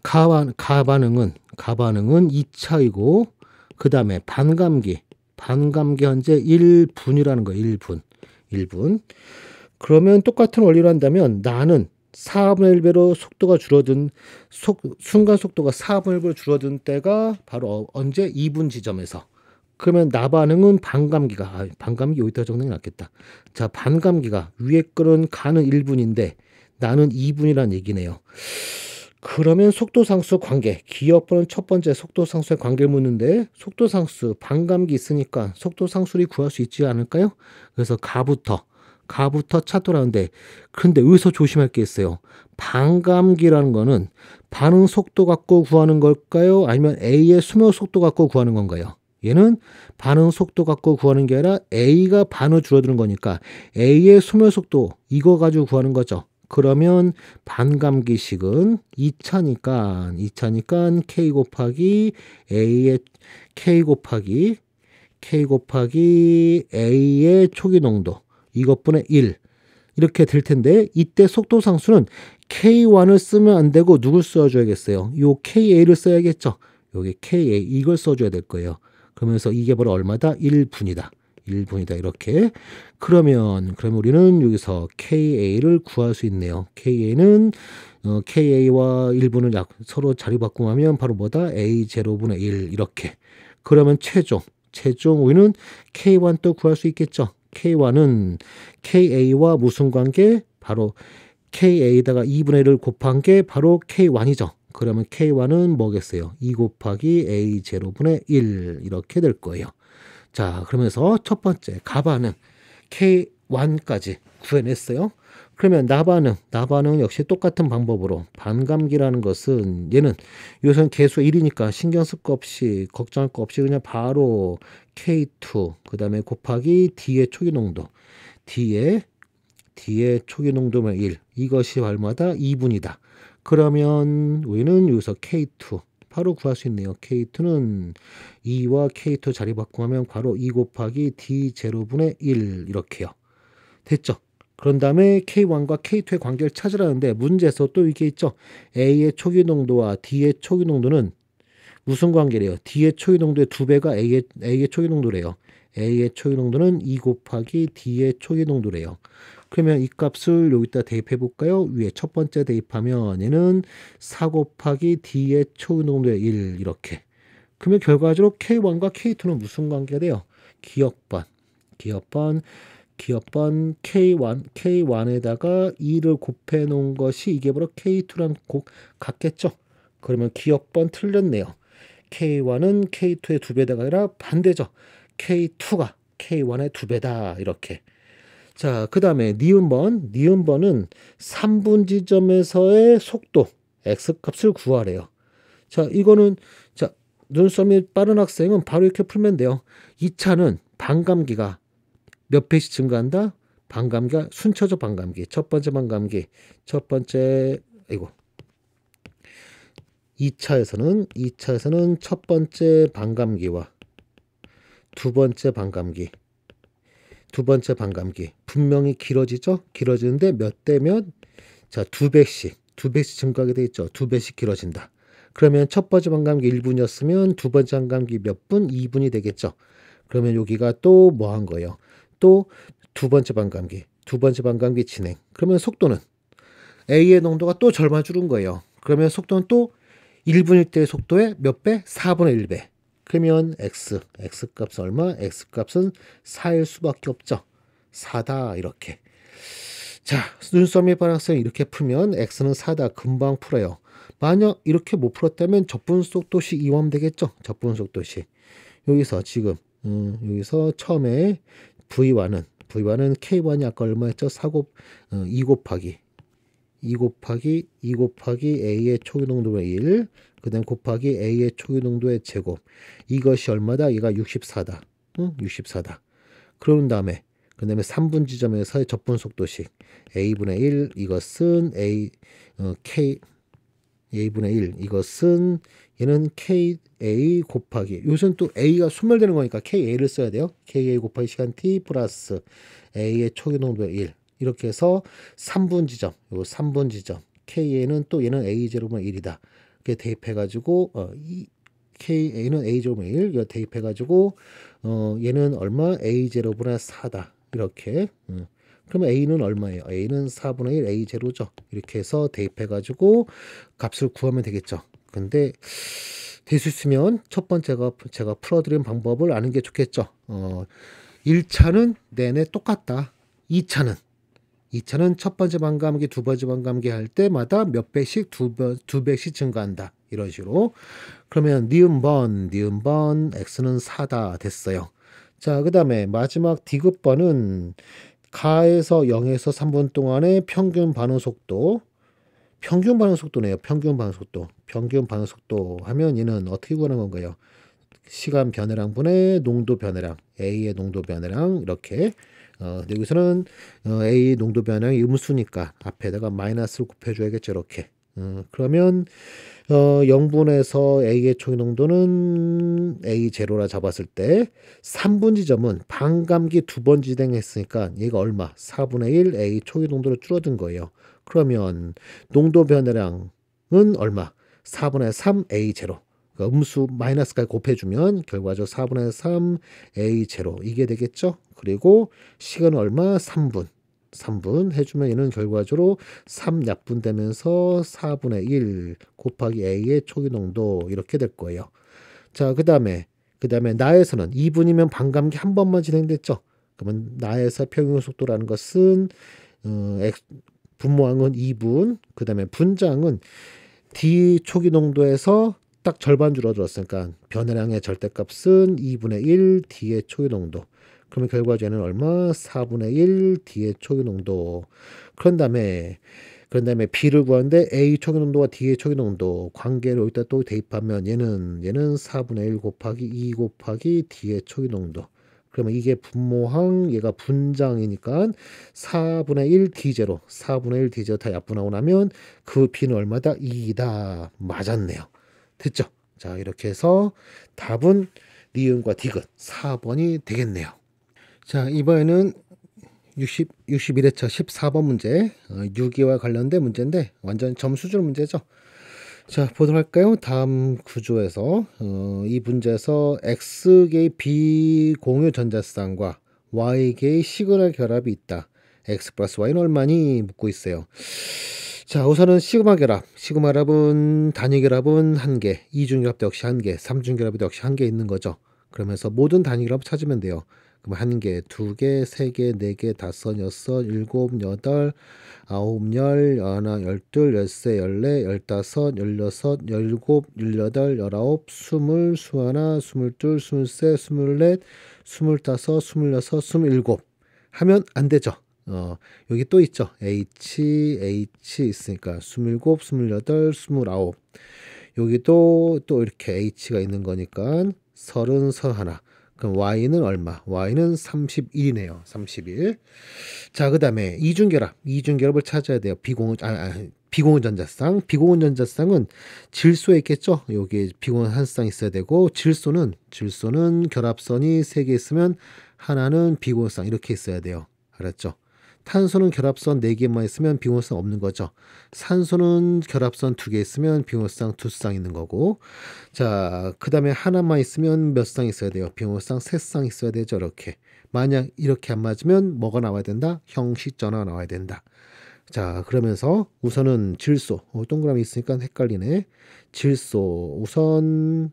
가반응은 2차이고 그 다음에 반감기 현재 1분이라는 거예요. 1분. 그러면 똑같은 원리로 한다면 나는 4분의 1배로 속도가 줄어든 순간 속도가 4분의 1배로 줄어든 때가 바로 언제 2분 지점에서. 그러면 나반응은 반감기가 여기다 적는 게 낫겠다. 자, 반감기가 위에 거는 가는 1분인데 나는 2분이란 얘기네요. 그러면 속도상수 관계, 기억번은 첫 번째 속도상수의 관계를 묻는데 속도상수 반감기 있으니까 속도상수를 구할 수 있지 않을까요? 그래서 가부터 찾더라는데 근데 여기서 조심할 게 있어요. 반감기라는 거는 반응 속도 갖고 구하는 걸까요? 아니면 A의 수명 속도 갖고 구하는 건가요? 얘는 반응 속도 갖고 구하는 게 아니라 A가 반으로 줄어드는 거니까 A의 수명 속도 이거 가지고 구하는 거죠. 그러면 반감기식은 2차니까 K 곱하기 A의 K 곱하기 A의 초기 농도 이것분의 1 이렇게 될 텐데 이때 속도 상수는 K1을 쓰면 안 되고 누굴 써줘야겠어요? 요 KA를 써야겠죠. 여기 KA 이걸 써줘야 될 거예요. 그러면서 이게 바로 얼마다? 1분이다. 이렇게. 그러면 우리는 여기서 KA를 구할 수 있네요. KA는 KA와 1분을 서로 자리 바꾸면 바로 뭐다? A0분의 1 이렇게. 그러면 최종 우리는 K1 또 구할 수 있겠죠. K1은 KA와 무슨 관계? 바로 KA에다가 2분의 1을 곱한 게 바로 K1이죠. 그러면 K1은 뭐겠어요? 2 곱하기 A0분의 1 이렇게 될 거예요. 자, 그러면서 첫 번째 가반응 K1까지 구해냈어요. 그러면 나반응 역시 똑같은 방법으로 반감기라는 것은 얘는 요선 개수 1이니까 신경 쓸 거 없이 걱정할 거 없이 그냥 바로 K2 그 다음에 곱하기 D의 초기 농도 D의 초기 농도면 1 이것이 얼마다? 2분이다. 그러면 우리는 여기서 K2 바로 구할 수 있네요. K2는 2와 K2 자리 바꾸면 바로 2 곱하기 D0분의 1 이렇게요. 됐죠? 그런 다음에 K1과 K2의 관계를 찾으라는데 문제에서 또 이게 있죠. A의 초기 농도와 D의 초기 농도는 무슨 관계래요? D의 초기 농도의 2배가 A의 초기 농도래요. A의 초기 농도는 2 곱하기 D의 초기 농도래요. 그러면 이 값을 여기다 대입해 볼까요? 위에 첫 번째 대입하면 얘는 4 곱하기 D의 초기 농도의 1 이렇게. 그러면 결과적으로 K1과 K2는 무슨 관계가 돼요? 기억번 K1에다가 2를 곱해 놓은 것이 이게 바로 K2랑 같겠죠? 그러면 기억번 틀렸네요. K1은 K2의 2배다가 아니라 반대죠. K2가 K1의 2배다 이렇게. 자, 그 다음에 니은번은 3분 지점에서의 속도 X값을 구하래요. 자, 이거는 자 눈썹이 빠른 학생은 바로 이렇게 풀면 돼요. 2차는 반감기가 몇 배씩 증가한다? 반감기가 순차적 반감기. 첫 번째 반감기. 이거 2차에서는 첫 번째 반감기와 두 번째 반감기 분명히 길어지죠? 길어지는데 몇 대 몇? 자, 2배씩 증가하게 돼 있죠. 2배씩 길어진다. 그러면 첫 번째 반감기 1분이었으면 두 번째 반감기 몇 분? 2분이 되겠죠. 그러면 여기가 또 뭐 한 거예요? 또 두 번째 반감기 진행. 그러면 속도는 A의 농도가 또 절반 줄은 거예요. 그러면 속도는 또 1분일 때의 속도의 몇 배? 4분의 1배. 그러면 X값은 얼마? X값은 4일 수밖에 없죠. 4다 이렇게. 자, 눈썹이 빠른 학생 이렇게 풀면 X는 4다 금방 풀어요. 만약 이렇게 못 풀었다면 적분속도식 이용하면 되겠죠. 적분속도식. 여기서 지금 여기서 처음에 V1은 K1이 아까 얼마였죠? 2 곱하기 A의 초기 농도의 1, 그 다음 곱하기 A의 초기 농도의 제곱. 이것이 얼마다? 얘가 64다. 64다. 그런 다음에 3분 지점에서의 접분 속도식 A분의 1 이것은 A분의 1 이것은 얘는 KA 곱하기 요새는 또 A가 소멸되는 거니까 KA를 써야 돼요. KA 곱하기 시간 T 플러스 A의 초기 농도의 1 이렇게 해서 3분 지점 KA는 또 얘는 A0분의 1이다. 이렇게 대입해가지고 KA는 A0분의 1 이거 대입해가지고 얘는 얼마? A0분의 4다. 이렇게 그러면 A는 얼마예요? A는 4분의 1 A0죠. 이렇게 해서 대입해가지고 값을 구하면 되겠죠. 근데 될 수 있으면 첫 번째 제가 풀어드린 방법을 아는 게 좋겠죠. 1차는 내내 똑같다. 2차는 첫 번째 반감기, 두 번째 반감기 할 때마다 몇 배씩 두 배씩 증가한다. 이런 식으로. 그러면 니은번 X는 4다 됐어요. 자, 그 다음에 마지막 디귿번은 가에서 0에서 3분 동안의 평균 반응 속도네요. 평균 반응 속도 하면 얘는 어떻게 구하는 건가요? 시간 변화량 분의 농도 변화량, A의 농도 변화량 이렇게. 여기서는 A 농도 변화량이 음수니까 앞에다가 마이너스를 곱해줘야겠죠. 이렇게. 그러면 0분에서 A의 초기 농도는 A0라 잡았을 때 3분 지점은 반감기 2번 진행했으니까 얘가 얼마? 4분의 1 A 초기 농도로 줄어든 거예요. 그러면 농도 변화량은 얼마? 4분의 3 A0. 그러니까 음수 마이너스까지 곱해주면 결과적으로 4분의 3 A0 이게 되겠죠. 그리고 시간은 얼마? 3분 해주면 얘는 결과적으로 3약분되면서 4분의 1 곱하기 A의 초기 농도 이렇게 될 거예요. 자, 그 다음에 나에서는 2분이면 반감기 한 번만 진행됐죠. 그러면 나에서 평균 속도라는 것은 분모항은 2분, 그 다음에 분자항은 D 초기 농도에서 딱 절반 줄어들었으니까 변화량의 절대값은 2분의 1 D의 초기 농도. 그러면 결과적으로는 얼마? 4분의 1 D의 초기 농도. 그런 다음에 B를 구하는데 A 초기 농도와 D의 초기 농도 관계를 여기다 또 대입하면 얘는 4분의 1 곱하기 2 곱하기 D의 초기 농도. 그러면 이게 분모항, 얘가 분자항이니까 4분의 1 D0 다 약분하고 나면 그 B는 얼마다? 2다. 맞았네요. 됐죠? 자, 이렇게 해서 답은 니은과 디귿 4번이 되겠네요. 자, 이번에는 61회차 14번 문제, 유기와 관련된 문제인데 완전 점수줄 문제죠. 자, 보도록 할까요? 다음 구조에서 이 문제에서 X계의 비공유 전자쌍과 Y계의 시그널 결합이 있다. X 플러스 Y는 얼마니? 묻고 있어요. 자, 우선은 시그마 결합. 시그마 결합은 단위 결합은 1개, 이중 결합도 역시 1개, 삼중 결합도 역시 1개 있는 거죠. 그러면서 모든 단위 결합 찾으면 돼요. 그럼 1개, 2개, 3개, 4개, 5, 6, 7, 8, 9, 10, 11, 12, 13, 14, 15, 16, 17, 18, 19, 20, 21, 22, 23, 24, 25, 26, 27 하면 안 되죠. 여기 또 있죠. H 있으니까 27, 28, 29. 여기도 또 이렇게 H가 있는 거니까 30, 31. 그럼 Y는 얼마? Y는 31이네요. 31. 자, 그 다음에 이중결합을 찾아야 돼요. 비공유 전자쌍. 비공유 전자쌍은 질소에 있겠죠? 여기 비공유 한 쌍 있어야 되고, 질소는 결합선이 3개 있으면 하나는 비공유쌍 이렇게 있어야 돼요. 알았죠? 탄소는 결합선 4개만 있으면 비공유쌍 없는 거죠. 산소는 결합선 2개 있으면 비공유쌍 2쌍 있는 거고. 자, 그 다음에 하나만 있으면 몇 쌍 있어야 돼요? 비공유쌍 3쌍 있어야 되죠. 이렇게. 만약 이렇게 안 맞으면 뭐가 나와야 된다? 형식전화가 나와야 된다. 자, 그러면서 우선은 질소. 동그라미 있으니까 헷갈리네. 질소. 우선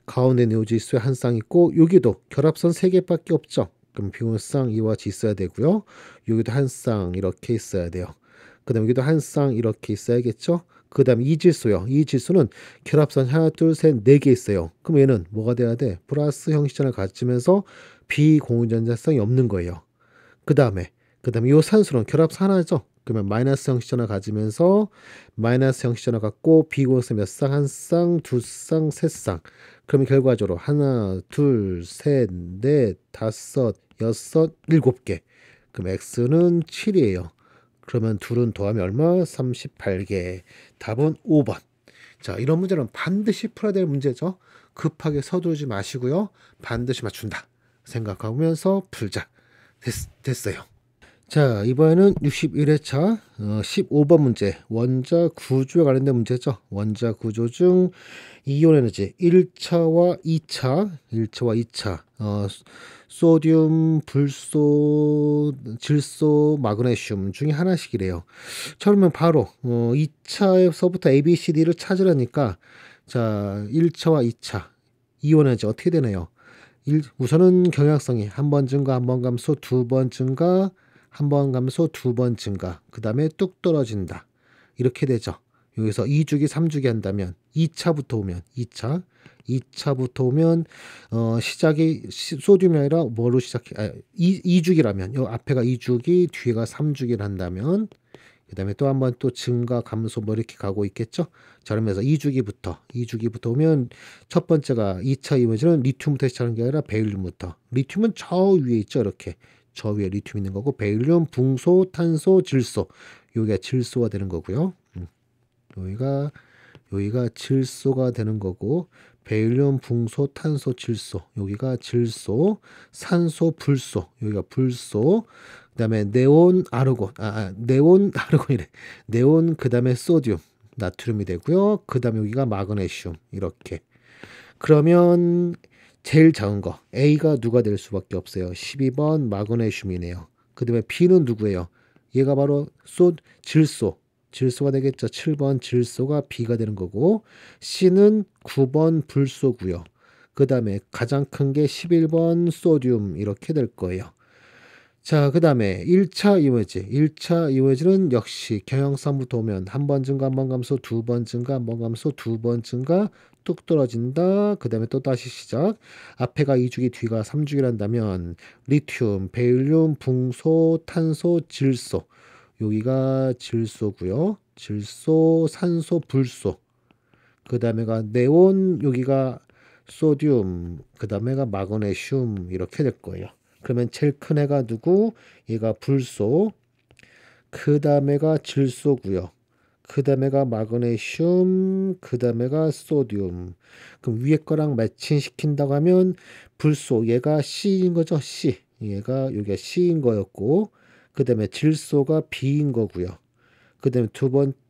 가운데 네오질소에 한 쌍 있고, 여기도 결합선 3개밖에 없죠. 그럼 비공유쌍 이와 같이 있어야 되고요. 여기도 한 쌍 이렇게 있어야 돼요. 그 다음에 여기도 한 쌍 이렇게 있어야겠죠. 그 다음에 이질소요. 이질소는 결합선 하나, 둘, 셋, 4개 있어요. 그럼 얘는 뭐가 돼야 돼? 플러스 형식전을 가지면서 비공유전자성이 없는 거예요. 그 다음에 이 산소는 결합선 하나죠. 그러면 마이너스 형식전을 가지면서 마이너스 형식전을 갖고 비공유성 몇 쌍? 한 쌍, 두 쌍, 세 쌍. 그러면 결과적으로 하나, 둘, 셋, 넷, 다섯, 여섯, 7개. 그럼 X는 7이에요. 그러면 둘은 더하면 얼마? 38개. 답은 5번. 자, 이런 문제는 반드시 풀어야 될 문제죠. 급하게 서두르지 마시고요. 반드시 맞춘다 생각하면서 풀자. 됐어요. 자, 이번에는 61회차 15번 문제, 원자 구조에 관련된 문제죠. 원자 구조 중 이온 에너지 1차와 2차 소듐, 불소, 질소, 마그네슘 중에 하나씩이래요. 그러면 바로 2차에서부터 A, B, C, D를 찾으려니까, 자, 1차와 2차 이온 에너지 어떻게 되나요? 우선은 경향성이 한 번 증가, 한 번 감소, 2번 증가, 한 번 감소, 2번 증가, 그 다음에 뚝 떨어진다. 이렇게 되죠. 여기서 2주기, 3주기 한다면 2차부터 오면 시작이 소듐이 아니라 뭐로 시작해? 2주기라면 요 앞에가 2주기, 뒤에가 3주기를 한다면, 그 다음에 또 한 번 또 증가, 감소 뭐 이렇게 가고 있겠죠. 자, 그러면서 2주기부터 오면 첫 번째가 2차 이미지는 리튬부터 시작하는 게 아니라 베릴륨부터. 리튬은 저 위에 있죠. 이렇게 저 위에 리튬 있는 거고, 베릴륨, 붕소, 탄소, 질소. 여기가 질소가 되는 거고요. 여기가 질소가 되는 거고, 베릴륨, 붕소, 탄소, 질소. 여기가 질소, 산소, 불소. 여기가 불소. 그다음에 네온, 아르곤이래. 네온, 그다음에 소듐, 나트륨이 되고요. 그다음에 여기가 마그네슘. 이렇게. 그러면 제일 작은 거 A가 누가 될 수밖에 없어요. 12번 마그네슘이네요. 그다음에 B는 누구예요? 얘가 바로 질소가 되겠죠. 7번 질소가 B가 되는 거고, C는 9번 불소고요. 그 다음에 가장 큰 게 11번 소듐 이렇게 될 거예요. 자, 그 다음에 1차 이오이즈는 역시 경향성부터 오면 한 번 증가, 한 번 감소, 2번 증가, 한 번 감소, 2번 증가, 뚝 떨어진다. 그 다음에 또 다시 시작. 앞에가 2주기, 뒤가 3주기란다면 리튬, 베릴륨, 붕소, 탄소, 질소. 여기가 질소고요. 질소, 산소, 불소. 그 다음에가 네온, 여기가 소듐, 그 다음에가 마그네슘 이렇게 될 거예요. 그러면 제일 큰 애가 누구? 얘가 불소. 그 다음에가 질소고요. 그 다음에가 마그네슘, 그 다음에가 소듐. 그럼 위에 거랑 매칭 시킨다고 하면 불소, 얘가 C인 거죠. C. 얘가 여기가 C인 거였고, 그 다음에 질소가 B인 거고요. 그 다음에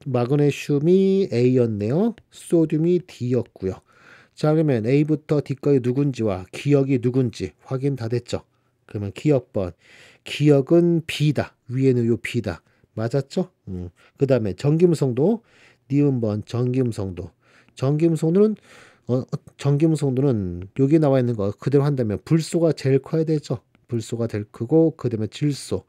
마그네슘이 A였네요. 소듐이 D였고요. 자, 그러면 A부터 D까지 누군지와 기억이 누군지 확인 다 됐죠? 그러면 기억번. 기억은 B다. 위에는 요 B다. 맞았죠? 그 다음에 전기음성도 니은번 전기음성도. 전기음성도는 전기음성도는 여기 나와 있는 거 그대로 한다면 불소가 제일 커야 되죠. 불소가 제일 크고 그 다음에 질소.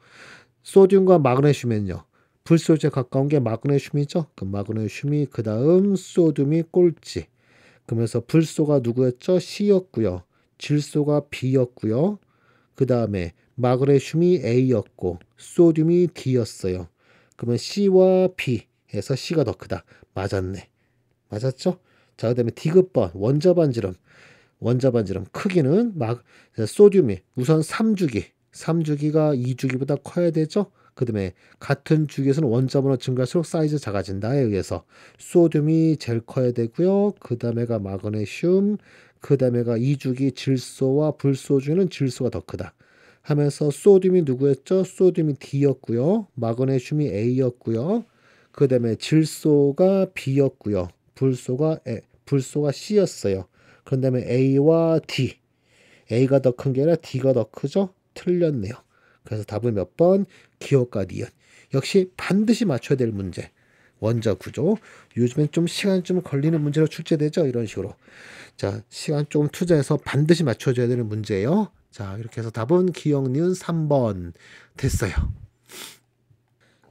소듐과 마그네슘은요. 불소에 가까운 게 마그네슘이죠. 그 마그네슘이 그 다음 소듐이 꼴찌. 그러면서 불소가 누구였죠? C였고요. 질소가 B였고요. 그 다음에 마그네슘이 A였고 소듐이 D였어요. 그러면 C와 B에서 C가 더 크다. 맞았네. 맞았죠? 자, 그 다음에 D급번 원자 반지름. 원자 반지름 크기는 소듐이 우선 3주기가 2주기보다 커야 되죠? 그 다음에 같은 주기에서는 원자번호 증가할수록 사이즈 작아진다에 의해서 소듐이 제일 커야 되고요. 그 다음에가 마그네슘, 그 다음에가 2주기 질소와 불소 중에는 질소가 더 크다. 하면서 소듐이 누구였죠? 소듐이 D였고요. 마그네슘이 A였고요. 그 다음에 질소가 B였고요. 불소가 C였어요. 그 다음에 A와 D. A가 더 큰 게 아니라 D가 더 크죠? 틀렸네요. 그래서 답은 몇 번? 기억과 니은. 역시 반드시 맞춰야 될 문제. 원자 구조. 요즘엔 좀 시간 좀 걸리는 문제로 출제되죠? 이런 식으로. 자, 시간 좀 투자해서 반드시 맞춰줘야 되는 문제예요. 자, 이렇게 해서 답은 기억, 니은 3번 됐어요.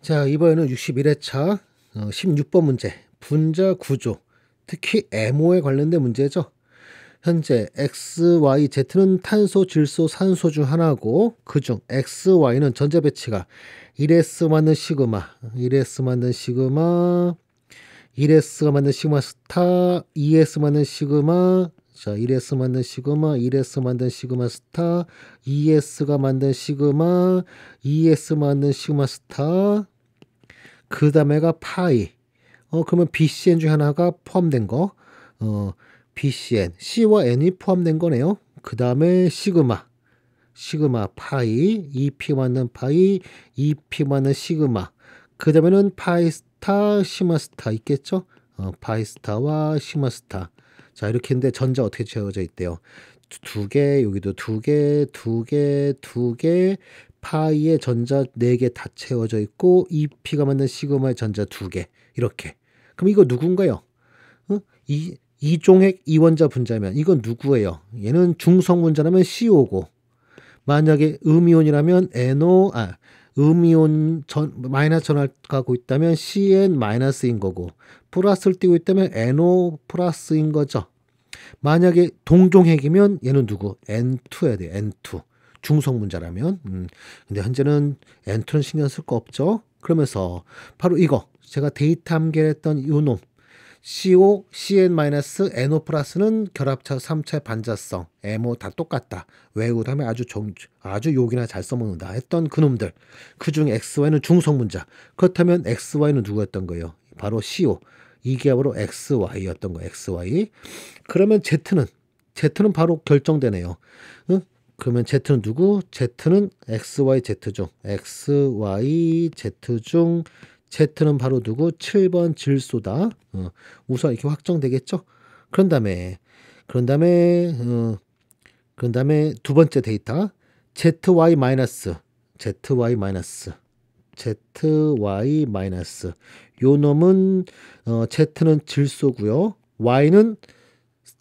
자, 이번에는 61회차 16번 문제. 분자 구조. 특히 MO에 관련된 문제죠. 현재 X, Y, Z는 탄소, 질소, 산소 중 하나고 그중 X, Y는 전자 배치가 1s 맞는 시그마, 1s 맞는 시그마, 1s가 맞는 시그마 스타, 2s 맞는 시그마, 자 1s 맞는 시그마, 1s 맞는 시그마 스타, 2s가 맞는 시그마, 2s 맞는 시그마 스타, 그 다음에가 파이. 그러면 BCN 중 하나가 포함된 거. BCN, C와 N이 포함된 거네요. 그 다음에 시그마 파이, EP 맞는 파이, EP 맞는 시그마. 그 다음에는 파이스타, 시마스타 있겠죠? 파이스타와 시마스타. 자, 이렇게 했는데 전자 어떻게 채워져 있대요? 두 개, 여기도 두 개, 파이의 전자 4개 다 채워져 있고, EP가 맞는 시그마의 전자 2개. 이렇게. 그럼 이거 누군가요? 이종핵 이원자 분자면 이건 누구예요? 얘는 중성분자라면 CO고 만약에 음이온이라면 음이온 마이너스 전할 가고 있다면 CN 마이너스인 거고 플러스를 띄고 있다면 NO 플러스인 거죠. 만약에 동종핵이면 얘는 누구? N2해야 돼요. N2 중성분자라면 근데 현재는 N2는 신경 쓸 거 없죠. 그러면서 바로 이거 제가 데이터 함께했던 이 놈 CO, CN-NO 플러스는 결합차 3차의 반자성, MO 다 똑같다. 외우다 하면 아주 욕이나 잘 써먹는다 했던 그놈들. 그중 XY는 중성분자. 그렇다면 XY는 누구였던 거예요? 바로 CO. 이게 바로 XY였던 거예요. XY. 그러면 Z는 바로 결정되네요. 응? 그러면 Z는 누구? Z는 XY, Z 중. XY, Z 중. Z는 바로 누구? 7번 질소다. 우선 이렇게 확정되겠죠? 그런 다음에 두 번째 데이터 ZY 마이너스 요 놈은 Z는 질소고요. Y는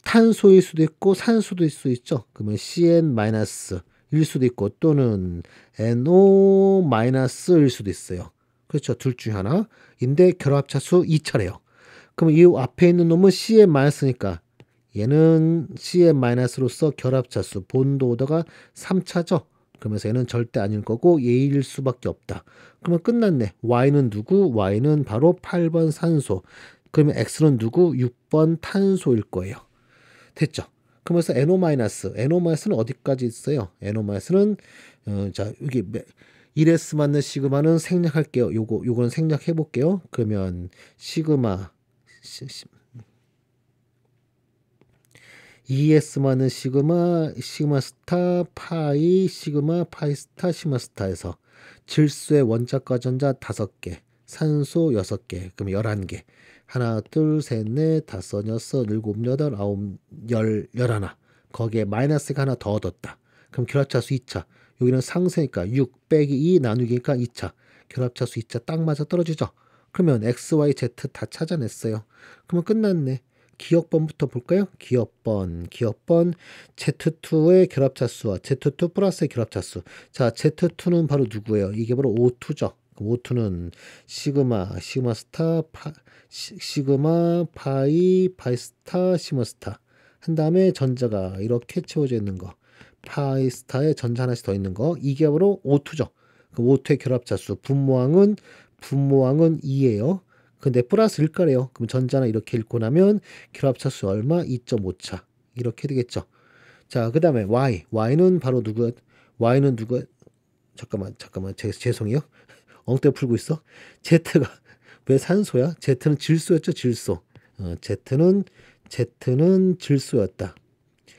탄소일 수도 있고 산소일 수도 있죠. 그러면 CN 마이너스일 수도 있고 또는 NO 마이너스일 수도 있어요. 그렇죠. 둘 중 하나인데 결합차수 2차래요. 그럼 이 앞에 있는 놈은 CN 마이너스니까 얘는 CN 마이너스로서 결합차수 본도 오더가 3차죠. 그러면서 얘는 절대 아닐 거고 얘일 수밖에 없다. 그러면 끝났네. Y는 누구? Y는 바로 8번 산소. 그러면 X는 누구? 6번 탄소일 거예요. 됐죠? 그러면서 NO-는 어디까지 있어요? NO-는 자 여기 1s 맞는 시그마는 생략할게요. 요거는 생략해 볼게요. 그러면 시그마 ES만은 시그마, 시그마 스타, 파이, 시그마, 파이 스타, 시그마 스타에서 질소의 원자과 전자 5개, 산소 6개, 그럼 11개. 하나, 둘, 셋, 넷, 다섯, 여섯, 일곱, 여덟, 아홉, 열, 열하나. 거기에 마이너스가 하나 더 얻었다. 그럼 결합차수 2차. 여기는 상수니까 6 빼기 2 나누기니까 2차. 결합차수 2차 딱 맞아 떨어지죠. 그러면 X, Y, Z 다 찾아냈어요. 그러면 끝났네. 기억번부터 볼까요? 기억번 Z2의 결합차수와 Z2 플러스의 결합차수. 자, Z2는 바로 누구예요? 이게 바로 O2죠. O2는 시그마, 시그마 스타, 시그마, 파이, 파이 스타, 시그마 스타. 한 다음에 전자가 이렇게 채워져 있는 거. 파이 스타에 전자 하나씩 더 있는 거. 이게 바로 O2죠. 그 O2의 결합차수. 분모항은 2예요. 근데 플러스 1가래요. 그럼 전자나 이렇게 읽고 나면 결합차수 얼마? 2.5차. 이렇게 되겠죠. 자, 그 다음에 Y. Y는 바로 누구? Y는 누구? 잠깐만. 죄송해요. 엉뚱 풀고 있어. Z가 왜 산소야? Z는 질소였죠, 질소. Z는 질소였다.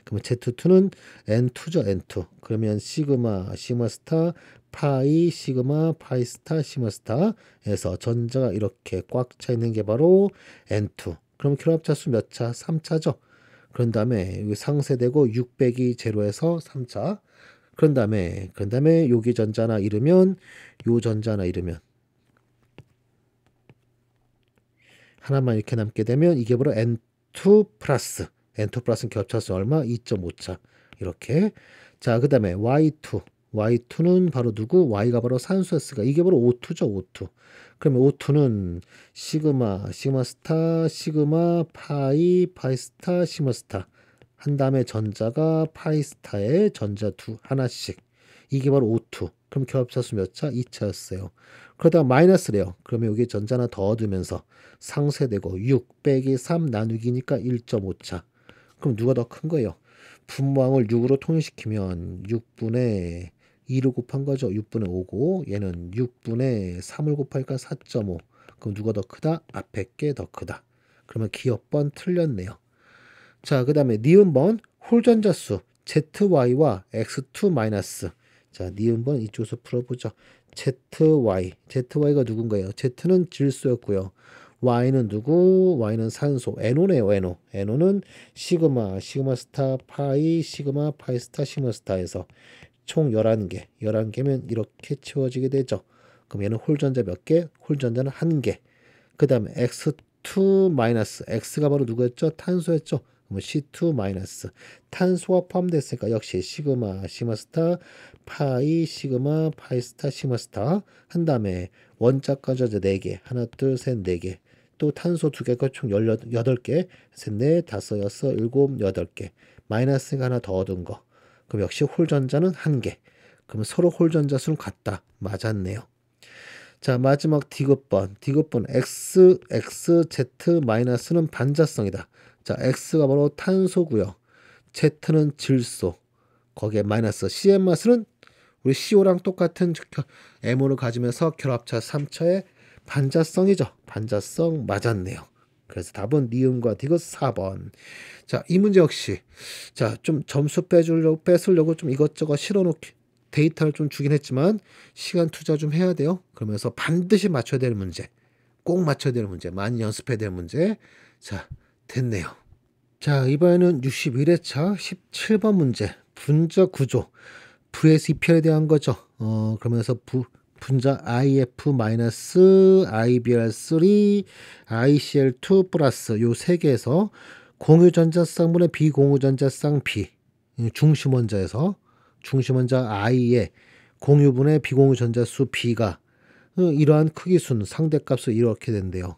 그러면 Z2는 N2죠, N2. 그러면 시그마, 시그마 스타, 파이, 시그마, 파이 스타, 시그마 스타에서 전자가 이렇게 꽉 차 있는 게 바로 N2. 그럼 결합차수 몇 차? 3차죠. 그런 다음에 여기 상쇄되고 6 빼기 제로에서 3차. 그런 다음에 여기 전자나 잃으면 요 전자나 잃으면 하나만 이렇게 남게 되면 이게 바로 N2 플러스. N2 플러스는 겹차수 얼마? 2.5차. 이렇게. 자, 그 다음에 Y2. Y2는 바로 누구? Y가 바로 산소였으니까 이게 바로 O2죠, O2. 그러면 O2는 시그마, 시그마 스타, 시그마, 파이, 파이 스타, 시그마 스타. 한 다음에 전자가 파이 스타에 전자 하나씩. 이게 바로 O2. 그럼 결합차수 몇 차? 2차였어요. 그러다가 마이너스래요. 그러면 여기 전자 하나 더 얻으면서 상쇄되고 6 빼기 3 나누기니까 1.5차. 그럼 누가 더 큰 거예요? 분모항을 6으로 통일시키면 6분의 2를 곱한 거죠. 6분의 5고 얘는 6분의 3을 곱하니까 4.5. 그럼 누가 더 크다? 앞에 게 더 크다. 그러면 기억번 틀렸네요. 자, 그 다음에 니은번 홀전자수 ZY와 X2 마이너스. 자, 니은번 이쪽에서 풀어보죠. ZY가 누군가요? Z는 질소였고요. Y는 누구? Y는 산소. NO네요, NO. NO는 시그마, 시그마 스타, 파이, 시그마, 파이 스타, 시그마 스타에서 총 11개. 11개면 이렇게 채워지게 되죠. 그럼 얘는 홀전자 몇 개? 홀전자는 1개. 그 다음에 X2 마이너스. X가 바로 누구였죠? 탄소였죠. 그러면 C2 마이너스. 탄소가 포함됐으니까 역시 시그마, 시그마 스타, 파이, 시그마, 파이 스타, 시그마 스타. 한 다음에 원자과 전자 4개. 하나, 둘, 셋, 4개. 또 탄소 2개가 총 18개. 셋, 넷, 다섯, 여섯, 일곱, 8개. 마이너스가 하나 더 얻은 거. 그럼 역시 홀전자는 1개. 그럼 서로 홀전자 수는 같다. 맞았네요. 자, 마지막 디귿번 X, Z 마이너스는 반자성이다. 자, X가 바로 탄소고요. Z는 질소. 거기에 마이너스 CN-는 우리 CO랑 똑같은 M호를 가지면서 결합차 3차의 반자성이죠. 반자성 맞았네요. 그래서 답은 니은과 디귿 4번. 자, 이 문제 역시 좀 점수 뺏으려고 좀 이것저것 실어놓기 데이터를 좀 주긴 했지만 시간 투자 좀 해야 돼요. 그러면서 반드시 맞춰야 되는 문제. 꼭 맞춰야 되는 문제. 많이 연습해야 되는 문제. 자, 됐네요. 자, 이번에는 61회차 17번 문제. 분자 구조. VS2P에 대한 거죠. 그러면서 분자 IF-IBr3, ICl2 플러스 요 세 개에서 공유전자쌍분의 비공유전자쌍 B. 중심원자에서 중심원자 I의 공유분의 비공유전자수 B가 이러한 크기수는 상대값을 이렇게 된대요.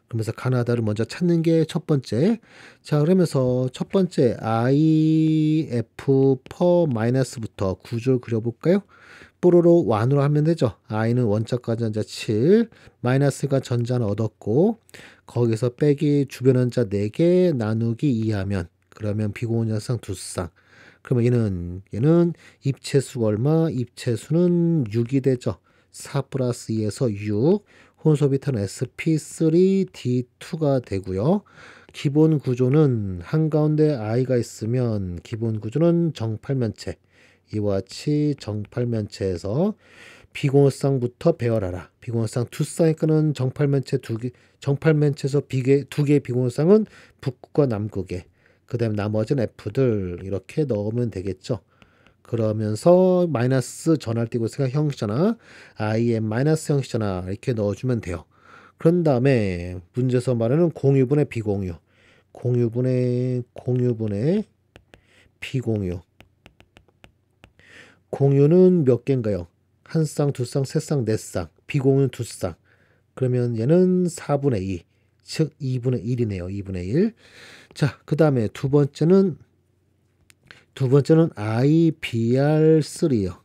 그러면서 가나다를 먼저 찾는 게 첫 번째. 자, 그러면서 첫 번째 IF 퍼 마이너스부터 구조를 그려볼까요? 뽀로로 완으로 하면 되죠. I는 원자과 전자 7, 마이너스가 전자는 얻었고 거기서 빼기 주변 원자 4개 나누기 2 하면 그러면 비공유전자쌍 2쌍. 그러면 얘는 입체수가 얼마? 입체수는 6이 되죠. 4 플러스 2에서 6. 혼소비타는 sp3d2가 되고요. 기본 구조는 한가운데 i가 있으면 기본 구조는 정팔면체. 이와 같이 정팔면체에서 비공유쌍부터 배열하라. 비공유쌍 두 쌍이 끄는 정팔면체 두 개, 정팔면체에서 두 개의 비공유쌍은 북극과 남극에, 그 다음에 나머지는 F들 이렇게 넣으면 되겠죠. 그러면서 마이너스 전할 띄고 있으니까 형식전화, IM 마이너스 형식전화 이렇게 넣어주면 돼요. 그런 다음에 문제에서 말하는 공유분의 비공유, 공유분의 비공유. 공유는 몇 개인가요? 한 쌍, 두 쌍, 세 쌍, 네 쌍. 비공유는 두 쌍. 그러면 얘는 4분의 2, 즉 2분의 1이네요. 2분의 1. 자, 그 다음에 두 번째는 IBR3요.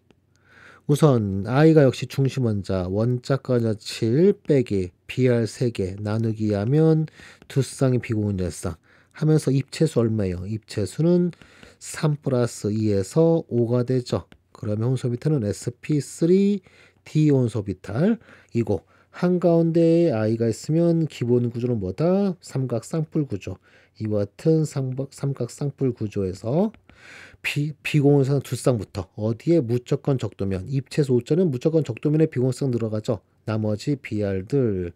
우선 i가 역시 중심원자, 원자과자 7 빼기 BR 3개 나누기 하면 두 쌍의 비공유 4쌍 하면서 입체수 얼마예요? 입체수는 3 플러스 2에서 5가 되죠. 그러면 혼소비탈은 sp3 d 혼소비탈 이고, 한가운데에 i가 있으면 기본 구조는 뭐다? 삼각 쌍뿔 구조. 이와 같은 삼각 쌍뿔 구조에서 비공유상 두 쌍부터 어디에 무조건 적도면, 입체수 5자는 무조건 적도면에 비공유상 들어가죠. 나머지 BR들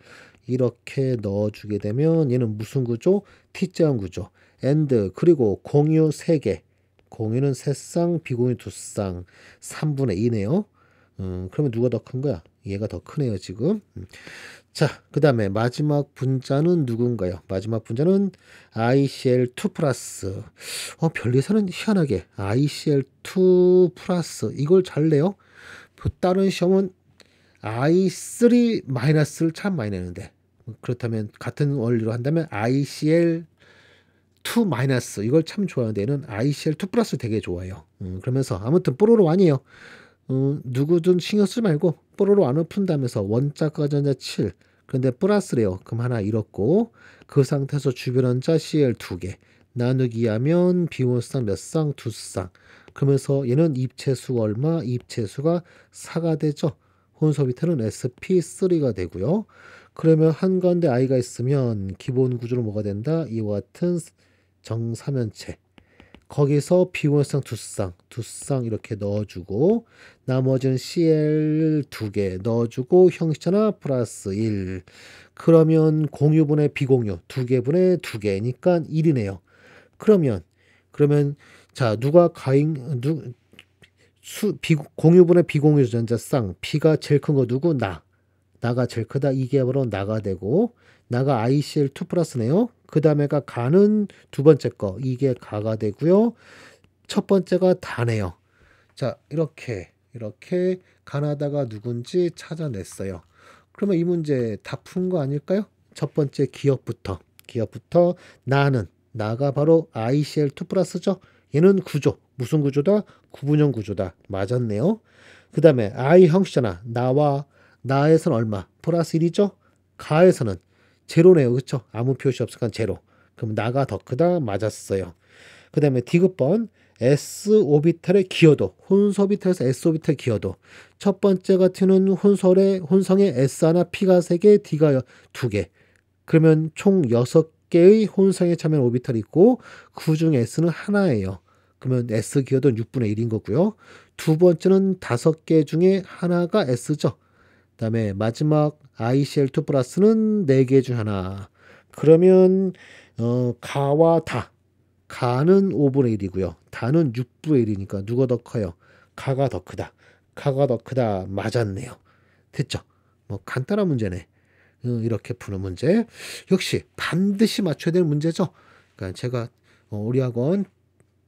이렇게 넣어주게 되면 얘는 무슨 구조? T자형 구조. and 그리고 공유 3개. 공유는 3쌍, 비공유 2쌍. 3분의 2네요. 그러면 누가 더 큰 거야? 얘가 더 크네요, 지금. 자, 그 다음에 마지막 분자는 누군가요? 마지막 분자는 ICl2 플러스. 별리에서는 희한하게 ICl2 플러스 이걸 잘 내요. 다른 시험은 I3 마이너스를 참 많이 내는데, 그렇다면 같은 원리로 한다면 ICl2 마이너스 이걸 참 좋아하는데 얘는 ICl2 플러스 되게 좋아해요. 그러면서 아무튼 뽀로로 아니에요. 누구든 신경 쓰지 말고 뽀로로 안 푼다면서 원자과 전자 7. 그런데 플러스래요. 그럼 하나 잃었고, 그 상태에서 주변 원자 Cl 2개 나누기 하면 비공유쌍 몇 쌍? 두 쌍. 그러면서 얘는 입체수 얼마? 입체수가 4가 되죠. 혼소비탈은 sp3가 되고요. 그러면 한가운데 i가 있으면 기본 구조로 뭐가 된다? 이와 같은 정사면체. 거기서 비공유쌍 두 쌍 이렇게 넣어주고, 나머지는 CL 2개 넣어주고 형식전화 플러스 1. 그러면 공유분의 비공유 2개분의 2개니까 1이네요. 그러면 자, 누가 공유분의 비공유 전자쌍 B가 제일 큰 거 누구? 나가 제일 크다. 이게 바로 나가 되고, 나가 ICl2 플러스네요. 그 다음에가 가는 두 번째 거, 이게 가가 되고요. 첫 번째가 다네요. 자, 이렇게 가나다가 누군지 찾아냈어요. 그러면 이 문제 다 푼 거 아닐까요? 첫 번째 기억부터 나가 바로 ICl2 플러스죠. 얘는 구조, 무슨 구조다? 구분형 구조다. 맞았네요. 그 다음에 I 형식잖아. 나에서는 얼마? 플러스 1이죠. 가에서는 제로네요. 그렇죠? 아무 표시 없으니까 제로. 그럼 나가 더 크다. 맞았어요. 그 다음에 디귿번 s오비탈의 기여도, 혼소비탈에서 s오비탈 기여도. 첫 번째 같은 혼성의 s 하나, p가 3개, d가 2개. 그러면 총 6개의 혼성에 참여한 오비탈이 있고, 그 중에 s는 하나예요. 그러면 s 기여도는 6분의 1인 거고요. 두 번째는 5개 중에 하나가 s죠. 그 다음에 마지막 ICl2 플러스는 4개 중 하나. 그러면 가와 가는 5분의 1이고요. 다는 6분의 1이니까 누가 더 커요? 가가 더 크다. 맞았네요. 됐죠? 뭐 간단한 문제네. 이렇게 푸는 문제. 역시 반드시 맞춰야 되는 문제죠. 그러니까 제가 우리 학원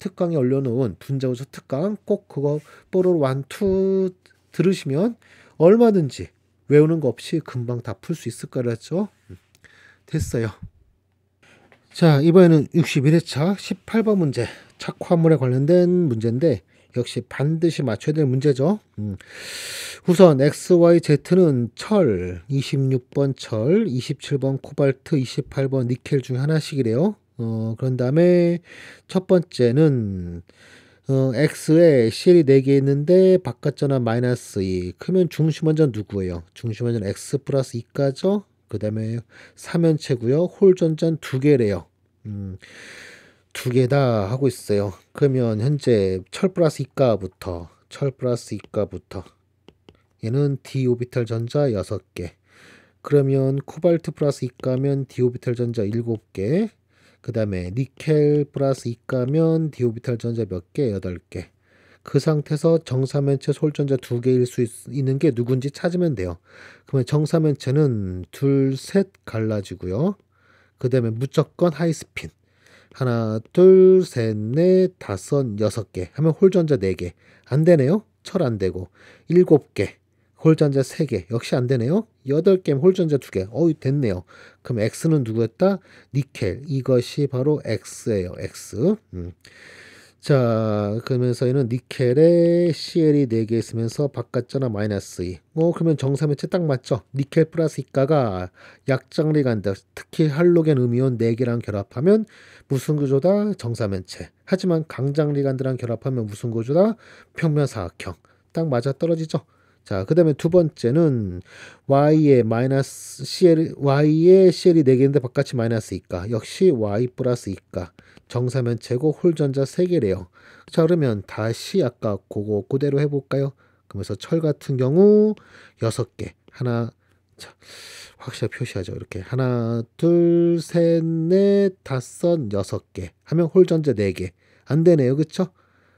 특강에 올려놓은 분자구조 특강 꼭 그거 뽀로로 1, 2 들으시면 얼마든지 외우는 거 없이 금방 다 풀 수 있을 거라죠. 됐어요. 자, 이번에는 61회차 18번 문제, 착화물에 관련된 문제인데 역시 반드시 맞춰야 될 문제죠. 우선 X, Y, Z는 철, 26번 철, 27번 코발트, 28번 니켈 중 하나씩이래요. 그런 다음에 첫 번째는 X에 CL이 4개 있는데 바깥 전압 마이너스 2. 그러면 중심원자는 누구예요? 중심원자는 X 플러스 2가죠. 그 다음에 3연체고요. 홀 전자는 2개래요. 두 개 다 하고 있어요. 그러면 현재 철 플러스 이가부터 얘는 d 오비탈 전자 6개. 그러면 코발트 플러스 이가면 d 오비탈 전자 7개. 그 다음에 니켈 플러스 이가면 d 오비탈 전자 몇 개? 8개. 그 상태에서 정사면체 솔전자 2개일 수 있는 게 누군지 찾으면 돼요. 그러면 정사면체는 둘, 셋 갈라지고요. 그 다음에 무조건 하이스핀. 하나, 둘, 셋, 넷, 다섯, 6개 하면 홀전자 4개. 안 되네요. 철 안 되고. 7개. 홀전자 3개. 역시 안 되네요. 8개면 홀전자 2개. 됐네요. 그럼 X는 누구였다? 니켈. 이것이 바로 X예요. X. 자, 그러면서 얘는 니켈에 CL이 4개 있으면서 바깥전화 마이너스 2. 그러면 정사면체 딱 맞죠? 니켈 플러스 이가가 약장리간드, 특히 할로겐 음이온 4개랑 결합하면 무슨 구조다? 정사면체. 하지만 강장리간드랑 결합하면 무슨 구조다? 평면사각형. 딱 맞아 떨어지죠? 자, 그 다음에 두 번째는 Y에 마이너스 Y에 CL이 4개인데 바깥이 마이너스 이가. 역시 Y 플러스 이가. 정사면체고 홀전자 3개래요. 자, 그러면 다시 아까 그거 그대로 해볼까요? 그러면서 철 같은 경우 6개. 하나, 자, 확실하게 표시하죠. 이렇게 하나, 둘, 셋, 넷, 다섯, 6개 하면 홀전자 4개. 안 되네요. 그쵸?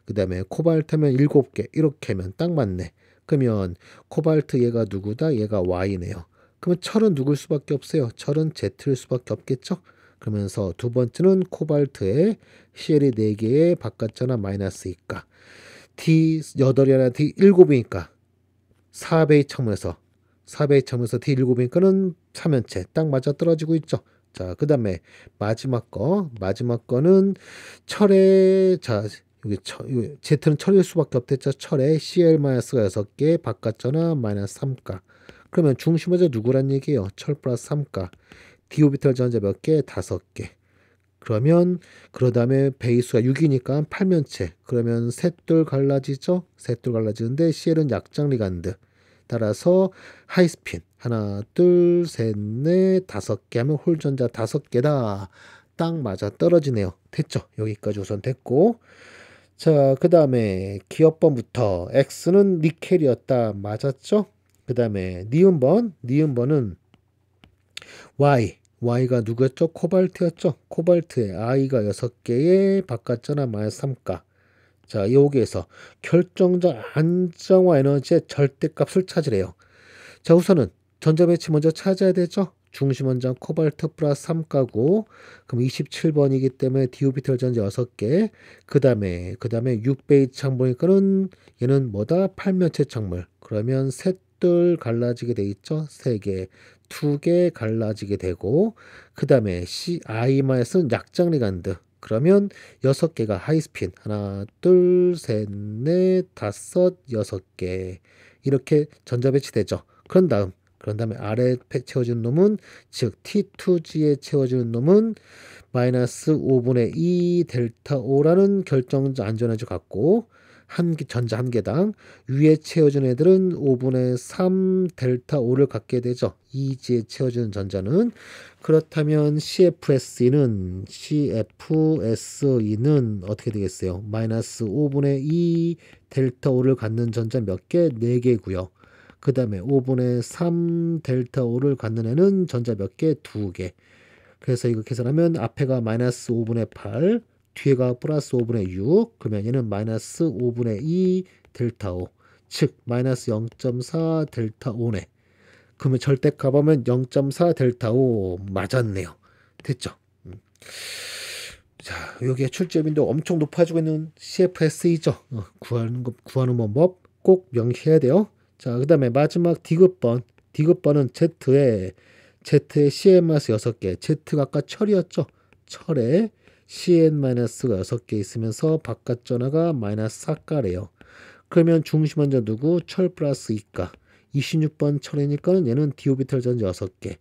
그 다음에 코발트면 7개. 이렇게 하면 딱 맞네. 그러면 코발트 얘가 누구다? 얘가 Y네요. 그러면 철은 누굴 수밖에 없어요. 철은 Z일 수밖에 없겠죠? 그러면서 두 번째는 코발트에 CL이 4개의 바깥전화 마이너스 이가. D 8이나 D 7이니까 4배의 측면에서 D 7이니까는 3면체 딱 맞아 떨어지고 있죠. 자, 그 다음에 마지막 거는 철에, 자, 여기 Z는 철일 수밖에 없겠죠. 철에 CL-가 6개, 바깥전화 마이너스 3가. 그러면 중심원자 누구란 얘기예요? 철 플러스 3가. d 오비탈 전자 몇 개? 5개. 그러면 다음에 베이스가 6이니까 8면체. 그러면 셋둘 갈라지죠? 셋둘 갈라지는데 CL은 약장리간드. 따라서 하이스핀. 하나, 둘, 셋, 넷, 5개 하면 홀전자 5개다. 딱 맞아 떨어지네요. 됐죠? 여기까지 우선 됐고. 자, 그 다음에 기업번부터 X는 니켈이었다. 맞았죠? 그 다음에 니은번은 Y가 누구였죠? 코발트였죠? 코발트에 I가 6개의 바깥전화 마이너스 3가. 자, 여기에서 결정적 안정화 에너지의 절대값을 찾으래요. 자, 우선은 전자배치 먼저 찾아야 되죠? 중심원장 코발트 플러스 3가고, 그럼 27번이기 때문에 디오비탈 전자 6개. 그 다음에 6배의 창 보니까는 얘는 뭐다? 8면체 창물. 그러면 셋둘 갈라지게 돼 있죠? 3개. 2개 갈라지게 되고, 그 다음에 I-는 약장리간드. 그러면 6개가 하이스핀. 하나, 둘, 셋, 넷, 다섯, 6개. 이렇게 전자배치되죠. 그런 다음에 아래 채워지는 놈은, 즉 T2G에 채워지는 놈은 마이너스 5분의 2 델타 O라는 결정적 안전에너지 갖고, 전자 한 개당 위에 채워진 애들은 5분의 3 델타 O를 갖게 되죠. 2G에 채워지는 전자는. 그렇다면 CFSE는 어떻게 되겠어요? 마이너스 5분의 2 델타 O를 갖는 전자 몇 개? 4개고요. 그 다음에 5분의 3 델타 O를 갖는 애는 전자 몇 개? 2개. 그래서 이거 계산하면 앞에가 마이너스 5분의 8, 뒤에가 플러스 5분의 6, 그러면 얘는 마이너스 5분의 2 델타 O, 즉 마이너스 0.4 델타 O네. 그러면 절대값 하면 0.4 델타 O 맞았네요. 됐죠? 자, 여기에 출제빈도 엄청 높아지고 있는 CFS이죠. 구하는 방법 꼭 명시해야 돼요. 자, 그 다음에 마지막 디귿번은 Z에 CN-6개. Z가 아까 철이었죠. 철에 CN-가 6개 있으면서 바깥 전화가 마이너스 4가래요. 그러면 중심원자 누구? 철 플러스 2가. 26번 철이니까 얘는 디오비탈 전자 6개.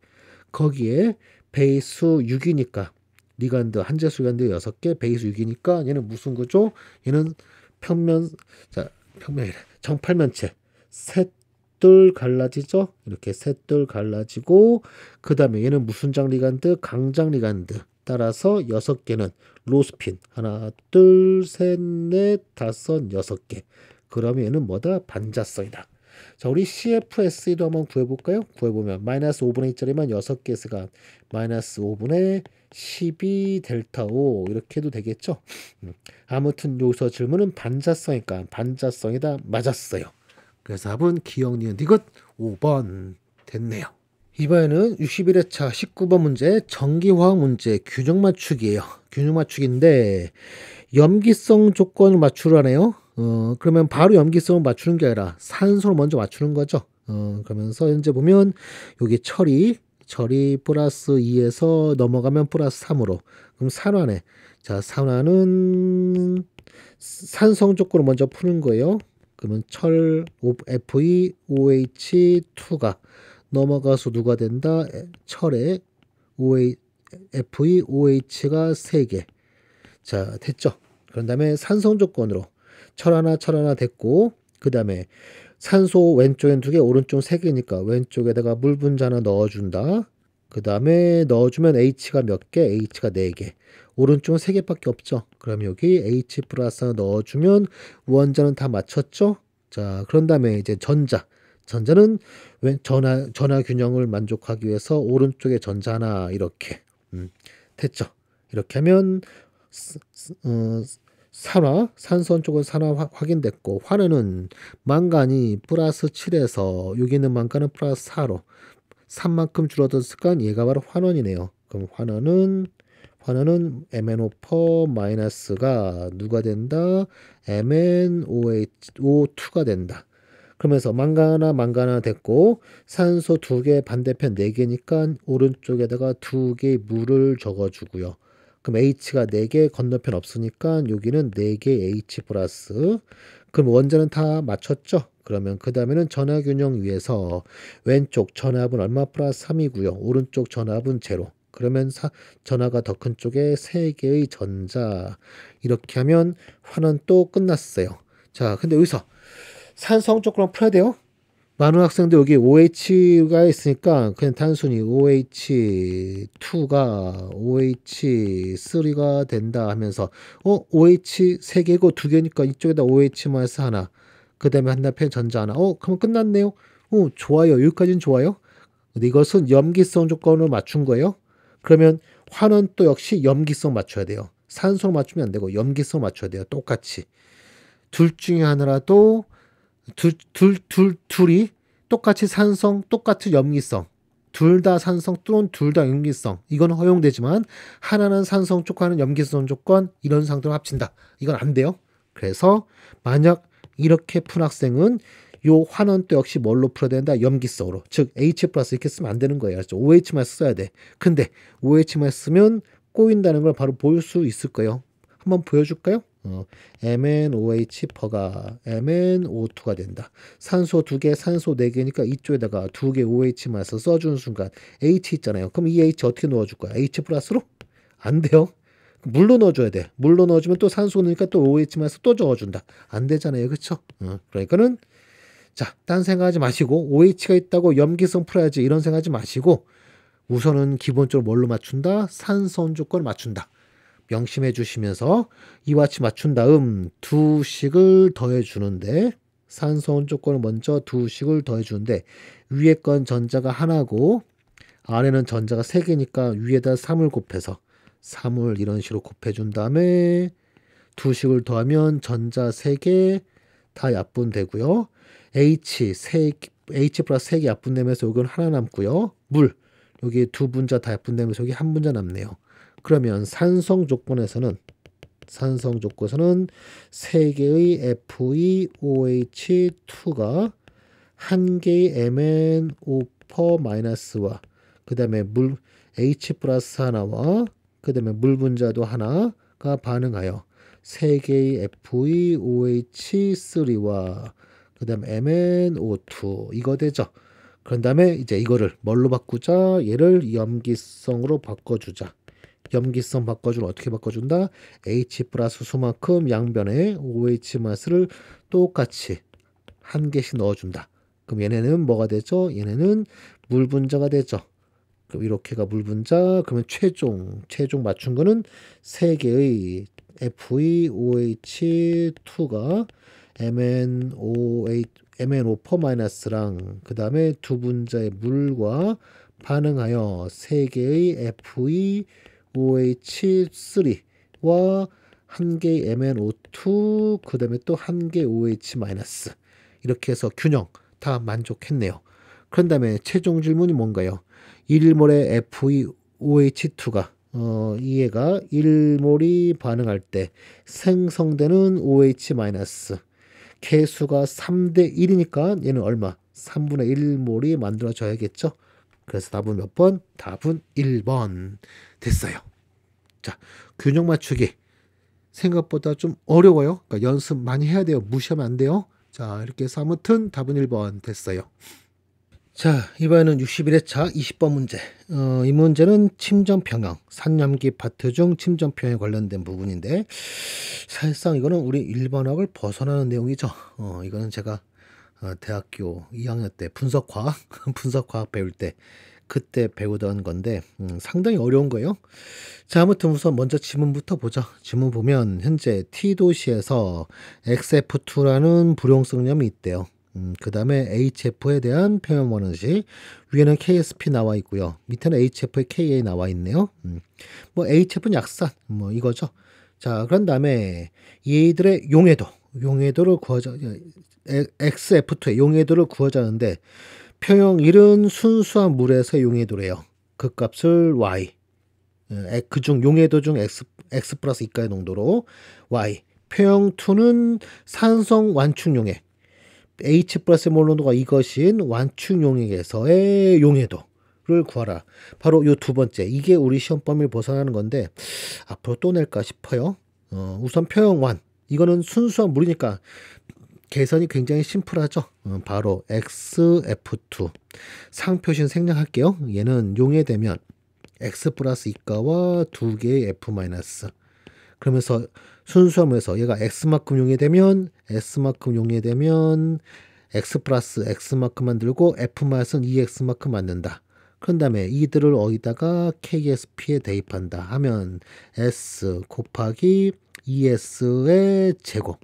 거기에 베이스 6이니까 리간드 한재수 리간드 6개, 베이스 6이니까 얘는 무슨 구조? 얘는 평면이래. 정팔면체. 셋둘 갈라지죠? 이렇게 셋둘 갈라지고, 그 다음에 얘는 무슨 장 리간드? 강장 리간드. 따라서 6개는 로스핀. 하나, 둘, 셋, 넷, 다섯, 6개. 그러면 얘는 뭐다? 반자성이다. 자, 우리 CFSE도 한번 구해볼까요? 구해보면 마이너스 5분의 2짜리만 6개 쓰가 마이너스 5분의 12 델타 O 이렇게 해도 되겠죠? 아무튼 여기서 질문은 반자성이니까 반자성이다. 맞았어요. 그래서 답은 기억, 니은, 디귿 5번 됐네요. 이번에는 61회차 19번 문제 전기화학 문제 균형 맞추기예요. 균형 맞추기인데 염기성 조건을 맞추라네요. 그러면 바로 염기성을 맞추는 게 아니라 산소를 먼저 맞추는 거죠. 그러면서 현재 보면 여기 철이 플러스 2에서 넘어가면 플러스 3으로 그럼 산화네. 자, 산화는 산성 조건을 먼저 푸는 거예요. 그러면 철 FeOH2가 넘어가서 누가 된다? 철에 FeOH가 3개. 자, 됐죠? 그런 다음에 산성 조건으로 철 하나 됐고, 그 다음에 산소 왼쪽엔 2개, 오른쪽 3개니까 왼쪽에다가 물 분자 하나 넣어준다. 그 다음에 넣어주면 H가 몇 개? H가 4개. 오른쪽은 3개밖에 없죠. 그럼 여기 H 플러스 하나 넣어주면 원자는 다 맞췄죠? 자, 그런 다음에 이제 전자는 전화 균형을 만족하기 위해서 오른쪽에 전자 하나 이렇게 됐죠. 이렇게 하면 산소 쪽은 산화 확인됐고 환원은 망간이 플러스 7에서 여기 있는 망간은 플러스 4로 3만큼 줄어들었으니까 얘가 바로 환원이네요. 그럼 환원은 MnO4 마이너스가 누가 된다? MnOH2가 된다. 그러면서 망가나 됐고 산소 2개 반대편 4개니까 오른쪽에다가 2개의 물을 적어주고요. 그럼 H가 4개 건너편 없으니까 여기는 4개 H 플러스. 그럼 원자는 다 맞췄죠? 그러면 그 다음에는 전화균형 위에서 왼쪽 전압은 얼마 플러스 3이고요. 오른쪽 전압은 제로. 그러면 전화가 더 큰 쪽에 3개의 전자. 이렇게 하면 환원 또 끝났어요. 자, 근데 여기서 산성 조건을 풀어야 돼요. 많은 학생들 여기 OH가 있으니까 그냥 단순히 OH2가 OH3가 된다 하면서 OH 3개고 2개니까 이쪽에다 OH- 하나 그 다음에 한나편 전자 하나 그러면 끝났네요. 좋아요. 여기까지는 좋아요. 근데 이것은 염기성 조건을 맞춘 거예요. 그러면 환원 또 역시 염기성 맞춰야 돼요. 산소로 맞추면 안 되고 염기성 맞춰야 돼요. 똑같이. 둘 중에 하나라도 둘이 똑같이 산성, 똑같은 염기성. 둘 다 산성 또는 둘 다 염기성. 이건 허용되지만 하나는 산성 조건, 하나는 염기성 조건 이런 상태로 합친다. 이건 안 돼요. 그래서 만약 이렇게 푼 학생은 요 환원 또 역시 뭘로 풀어야 된다? 염기성으로. 즉 H 플러스 이렇게 쓰면 안 되는 거예요. 알죠? OH만 써야 돼. 근데 OH만 쓰면 꼬인다는 걸 바로 볼 수 있을 거예요. 한번 보여줄까요? MnOH%가 MnO2가 된다. 산소 2개, 산소 4개니까 이쪽에다가 2개 OH만 써주는 순간 H 있잖아요. 그럼 이 H 어떻게 넣어줄 거야? H 플러스로? 안 돼요. 물로 넣어줘야 돼. 물로 넣어주면 또 산소 넣으니까 또 OH만 또 적어준다. 안 되잖아요. 그렇죠? 그러니까는 자, 딴 생각하지 마시고 OH가 있다고 염기성 풀어야지 이런 생각하지 마시고 우선은 기본적으로 뭘로 맞춘다? 산성 조건을 맞춘다. 명심해 주시면서 이와 같이 맞춘 다음 2식을 더해 주는데 산소온 조건을 먼저 2식을 더해 주는데 위에 건 전자가 하나고 아래는 전자가 3개니까 위에다 3을 곱해서 3을 이런 식으로 곱해 준 다음에 2식을 더하면 전자 3개 다 약분되고요. H 플러스 3개 약분되면서 여기는 하나 남고요. 물 여기 2분자 다 약분되면서 여기 1분자 남네요. 그러면 산성 조건에서는 3개의 FeOH2가 1개의 MnO4-와 그 다음에 물 H 플러스 하나와 그 다음에 물 분자도 하나가 반응하여 3개의 FeOH3와 그 다음에 MnO2 이거 되죠. 그런 다음에 이제 이거를 뭘로 바꾸자? 얘를 염기성으로 바꿔주자. 염기성 바꿔주면 어떻게 바꿔준다? H 플러스 수만큼 양변에 OH 마스를 똑같이 한 개씩 넣어준다. 그럼 얘네는 뭐가 되죠? 얘네는 물 분자가 되죠. 그럼 이렇게가 물분자. 그러면 최종 맞춘 거는 3개의 FeOH2가 MnO4- 그 다음에 두 분자의 물과 반응하여 3개의 FeOH3와 1개의 MnO2 그 다음에 또 1개의 OH- 이렇게 해서 균형 다 만족했네요. 그런 다음에 최종 질문이 뭔가요? 1몰의 FeOH2가 이 애가 1몰이 반응할 때 생성되는 OH- 개수가 3대 1이니까 얘는 얼마? 3분의 1몰이 만들어져야겠죠? 그래서 답은 몇 번? 답은 1번 됐어요. 자, 균형 맞추기 생각보다 좀 어려워요. 그러니까 연습 많이 해야 돼요. 무시하면 안 돼요. 자, 이렇게 해서 아무튼 답은 1번 됐어요. 자, 이번에는 61회차 20번 문제. 이 문제는 침전평형, 산염기 파트 중 침전평형에 관련된 부분인데 사실상 이거는 우리 일반학을 벗어나는 내용이죠. 이거는 제가 대학교 2학년 때 분석과학 분석과학 배울 때 그때 배우던 건데 상당히 어려운 거예요. 자, 아무튼 우선 먼저 지문부터 보죠. 지문 보면 현재 T도시에서 XF2라는 불용성염이 있대요. 그 다음에 HF에 대한 평형 원형식 위에는 KSP 나와 있고요. 밑에는 HF에 KA 나와 있네요. 뭐 HF는 약산 뭐 이거죠. 자, 그런 다음에 얘들의 용해도를 구하자. XF2의 용해도를 구하자는데 평형 1은 순수한 물에서의 용해도래요. 그 값을 Y. 그중 용해도 중 X 플러스 이가의 농도로 Y. 평형 2는 산성 완충 용해. H 플러스 몰농도가 이것인 완충 용액에서의 용해도를 구하라. 바로 이 두 번째. 이게 우리 시험 범위를 벗어나는 건데 앞으로 또 낼까 싶어요. 우선 평형 1. 이거는 순수한 물이니까 계산이 굉장히 심플하죠. 바로 XF2 상표신 생략할게요. 얘는 용해되면 X 플러스 이가와 2개의 F 마이너스 그러면서 순수함에서 얘가 X만큼 용해되면 S만큼 용해되면 X 플러스 X만큼 만들고 F 마이너스는 2X만큼 만든다. 그런 다음에 이들을 어디다가 KSP에 대입한다 하면 S 곱하기 2S의 제곱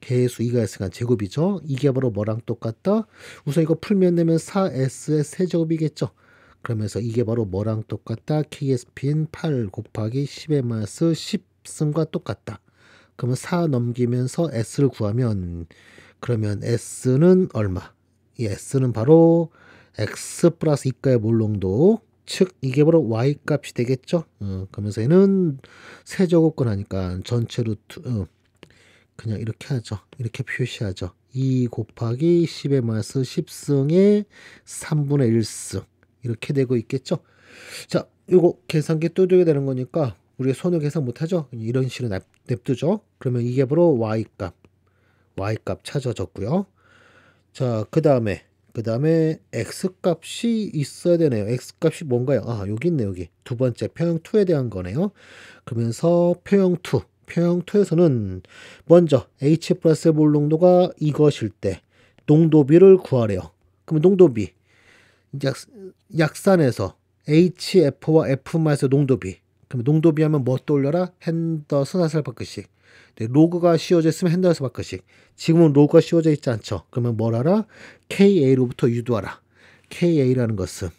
개수 2가 있으니까 제곱이죠. 이게 바로 뭐랑 똑같다? 우선 이거 풀면 되면 4S의 세제곱이겠죠. 그러면서 이게 바로 뭐랑 똑같다? KSP인 8 곱하기 10의 마이너스 10승과 똑같다. 그러면 4 넘기면서 S를 구하면 그러면 S는 얼마? 이 S는 바로 X 플러스 이가의 몰농도 즉 이게 바로 Y 값이 되겠죠. 그러면서 얘는 세제곱근 하니까 전체 루트 그냥 이렇게 하죠. 이렇게 표시하죠. 2 곱하기 10의 마이너스 10승의 3분의 1승 이렇게 되고 있겠죠. 자, 요거 계산기 두드려야 되는 거니까 우리가 손으로 계산 못하죠. 이런 식으로 냅두죠. 그러면 이게 바로 Y값 찾아졌고요. 자, 그 다음에 X값이 있어야 되네요. X값이 뭔가요? 아, 여기 있네. 여기 두 번째 평형 2에 대한 거네요. 그러면서 평형 2에서는 먼저 H 플러스 몰농도가 이것일 때 농도비를 구하래요. 그러면 농도비 약산에서 HF와 F마이너스 농도비. 그럼 농도비 하면 뭐 떠올려라? 핸더슨 하셀바크식. 네, 로그가 씌워져 있으면 핸더슨 바크식. 지금은 로그가 씌워져 있지 않죠. 그러면 뭘 하라? KA로부터 유도하라. KA라는 것은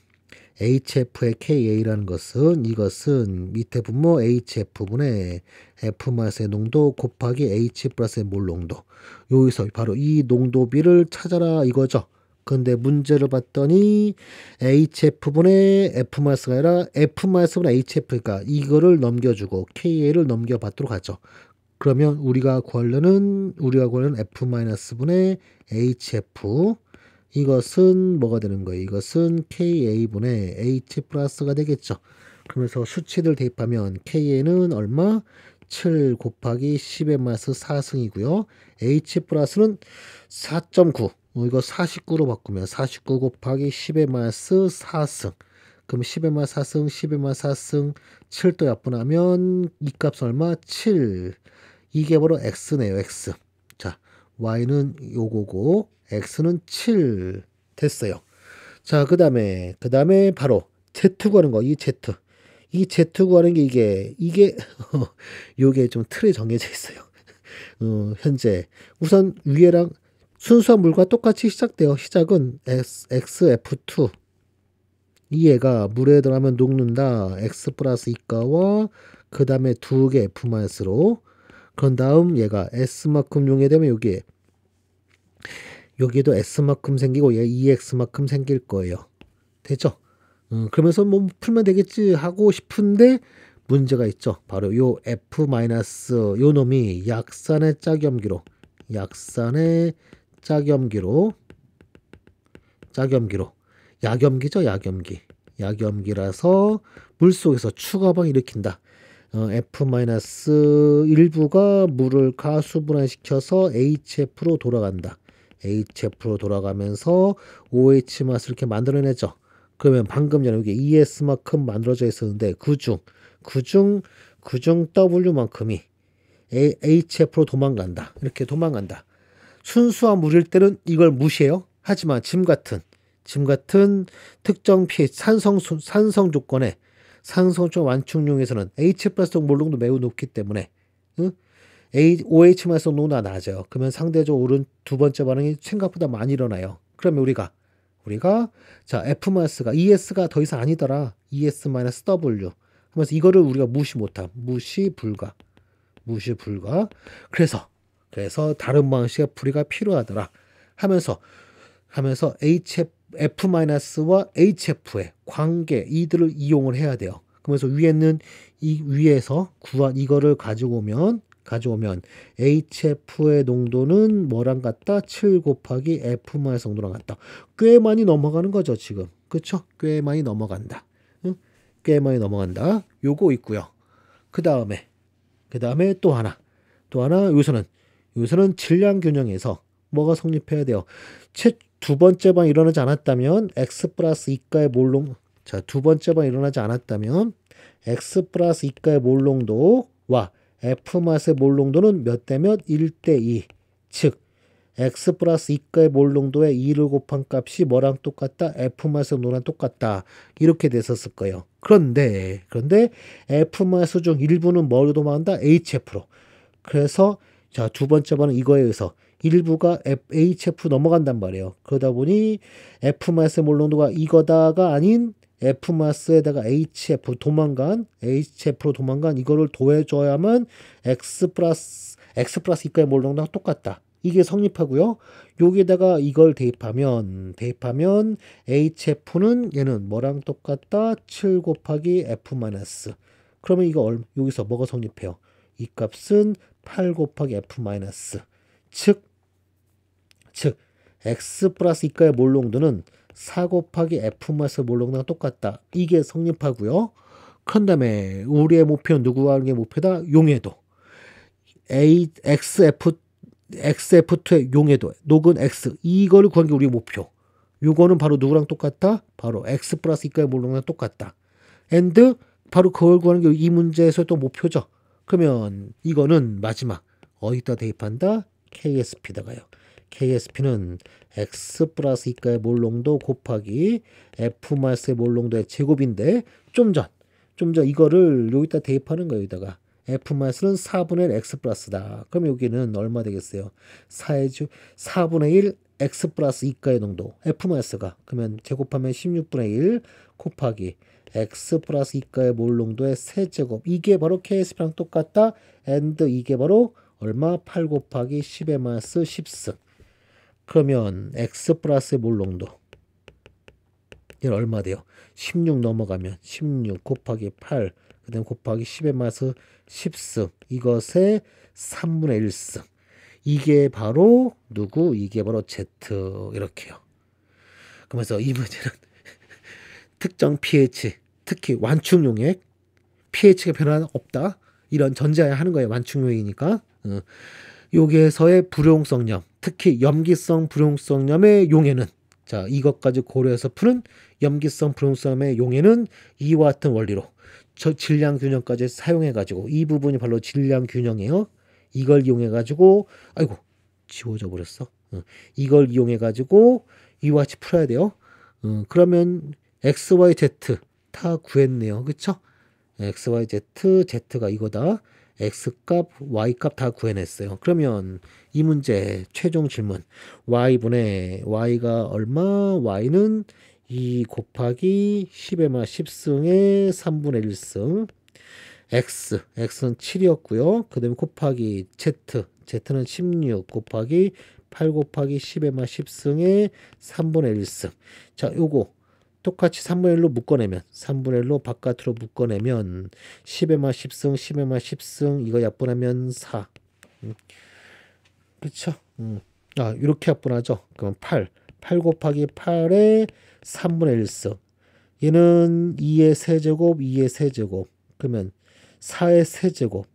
HF의 KA라는 것은 이것은 밑에 분모 HF분의 F-의 농도 곱하기 H 플러스의 몰 농도. 여기서 바로 이 농도비를 찾아라 이거죠. 근데 문제를 봤더니 HF분의 F-가 아니라 F-분의 HF니까 이거를 넘겨주고 KA를 넘겨받도록 하죠. 그러면 우리가 구하려는 F-분의 HF 이것은 뭐가 되는 거예요? 이것은 KA분의 H 플러스가 되겠죠. 그러면서 수치를 대입하면 KA는 얼마? 7 곱하기 10의 마이너스 4승이고요. H 플러스는 4.9. 이거 49로 바꾸면 49 곱하기 10의 마이너스 4승. 그럼 10의 마이너스 4승, 10의 마이너스 4승, 7도 약분하면 이 값은 얼마? 7. 이게 바로 X네요. X. 자, Y는 요거고 X는 7 됐어요. 자, 그 다음에 바로 Z 구하는 거, 이 Z. 이 Z 구하는 게 이게 요게 좀 틀에 정해져 있어요. 현재 우선 위에랑 순수한 물과 똑같이 시작돼요. 시작은 XF2. 이 애가 물에 들어가면 녹는다. X 플러스 이가와 그 다음에 두 개 F-로. 그런 다음 얘가 S만큼 용해되면 여기에도 S만큼 생기고 얘 EX만큼 생길 거예요. 됐죠? 그러면서 뭐 풀면 되겠지 하고 싶은데 문제가 있죠. 바로 요 F- 요 놈이 약산의 짝염기로 약염기죠. 약염기라서 물속에서 추가방 일으킨다. F-일부가 물을 가수분해시켜서 HF로 돌아간다. HF로 돌아가면서 OH 맛을 이렇게 만들어내죠. 그러면 방금 전에 여기 ES만큼 만들어져 있었는데 그중 W만큼이 HF로 도망간다. 이렇게 도망간다. 순수한 물일 때는 이걸 무시해요. 하지만 짐 같은 특정 pH 산성 조건에 산성적 완충용에서는 H+속 몰롱도 매우 높기 때문에 OH- 농도가 낮아요. 그러면 상대적으로 오른 두 번째 반응이 생각보다 많이 일어나요. 그러면 우리가 자 F-가 ES가 더 이상 아니더라. ES-W 하면서 이거를 우리가 무시 불가. 그래서 다른 방식의 풀이가 필요하더라 하면서 F-와 HF의 관계 이들을 이용을 해야 돼요. 그래서 위에서 구한 이거를 가지고 오면 HF의 농도는 뭐랑 같다? 7 곱하기 F- 농도랑 같다. 꽤 많이 넘어가는 거죠, 지금. 그쵸? 꽤 많이 넘어간다. 응? 꽤 많이 넘어간다. 요거 있고요. 그 다음에 또 하나. 여기서는 질량 균형에서 뭐가 성립해야 돼요? 두 번째 방 일어나지 않았다면 X 플러스 이가의 몰롱 두 번째 방 일어나지 않았다면 X 플러스 이가의 몰롱도와 F 맛의 몰롱도는 몇 대 몇? 1대 2. 즉 X 플러스 이가의 몰롱도에 2를 곱한 값이 뭐랑 똑같다? F 맛의 농도랑 똑같다. 이렇게 됐었을 거예요. 그런데 F 맛 중 일부는 뭐로 도망간다? HF로. 그래서 두 번째 번은 이거에 의해서 일부가 HF 넘어간단 말이에요. 그러다 보니 F마스의 몰롱도가 이거다가 아닌 F마스에다가 HF로 도망간 이거를 더해줘야만 X 플러스 이가의 몰롱도가 똑같다. 이게 성립하고요. 여기에다가 이걸 대입하면 HF는 얘는 뭐랑 똑같다? 7 곱하기 F 마이너스. 그러면 이거 여기서 뭐가 성립해요? 이 값은 8 곱하기 F 마이너스. 즉 X 플러스 이가의 몰롱도는 4 곱하기 F 마이너스 몰롱도랑 똑같다. 이게 성립하고요. 그런 다음에 우리의 목표는 누구 하는 게 목표다? 용해도. XF2의 용해도. 녹은 X. 이거를 구하는 게 우리의 목표. 요거는 바로 누구랑 똑같다? 바로 X 플러스 이가의 몰롱도랑 똑같다. and 바로 그걸 구하는 게 이 문제에서 또 목표죠. 그러면 이거는 마지막 어디다 대입한다? KSP다 가요. KSP는 X 플러스 이가의 몰롱도 곱하기 F 마스의 몰롱도의 제곱인데 좀 전 이거를 여기다 대입하는 거예요. 여기다가 F 마스는 4분의 1 X 플러스다. 그럼 여기는 얼마 되겠어요? 4분의 1 X 플러스 이가의 농도 F 마스가 그러면 제곱하면 16분의 1 곱하기 X 플러스 이가의 몰롱도의 세제곱. 이게 바로 KSP랑 똑같다. and 이게 바로 얼마? 8 곱하기 10의 마이너스 10승. 그러면 X 플러스의 몰롱도. 이건 얼마 돼요? 16 넘어가면 16 곱하기 8. 그 다음 곱하기 10의 마이너스 10승. 이것의 3분의 1승. 이게 바로 누구? 이게 바로 Z. 이렇게요. 그러면서 이 문제는 특정 pH, 특히 완충용액, pH가 변화 없다. 이런 전제하에 하는 거예요. 완충용액이니까. 여기에서의 불용성염, 특히 염기성 불용성염의 용해는 이것까지 고려해서 푸는 염기성 불용성염의 용해는 이와 같은 원리로 질량 균형까지 사용해가지고 이 부분이 바로 질량 균형이에요. 이걸 이용해가지고 지워져 버렸어. 이걸 이용해가지고 이와 같이 풀어야 돼요. 그러면 X, Y, Z 다 구했네요. 그쵸? x, y, z, z가 이거다. x값, y값 다 구해냈어요. 그러면 이 문제 최종 질문. y분의 y가 얼마? y는 2 곱하기 10의 마 10승의 3분의 1승. x는 7이었고요. 그 다음에 곱하기 z는 16 곱하기 8 곱하기 10의 마 10승의 3분의 1승. 자, 요거 똑같이 3분의 1로 묶어내면 3분의 1로 바깥으로 묶어내면 10의 마 10승 10의 마 10승 이거 약분하면 4. 그쵸? 이렇게 약분하죠. 그럼 8 곱하기 8의 3분의 1승. 얘는 2의 세제곱 2의 세제곱. 그러면 4의 세제곱.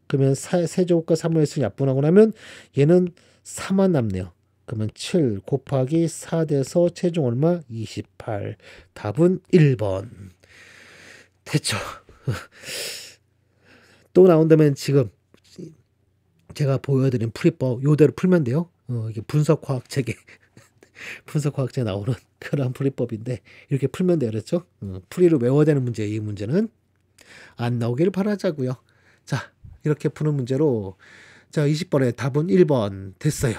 그러면 4의 세제곱과 3분의 1승 약분하고 나면 얘는 4만 남네요. 그러면 7 곱하기 4 돼서 최종 얼마? 28. 답은 1번. 됐죠? 또 나온다면 지금 제가 보여드린 풀이법 요대로 풀면 돼요. 이게 분석과학책에 분석과학책에 나오는 그런 풀이법인데 이렇게 풀면 돼요. 그렇죠? 풀이를 외워야 되는 문제예요. 이 문제는 안 나오기를 바라자고요. 자, 이렇게 푸는 문제로 자 20번의 답은 1번 됐어요.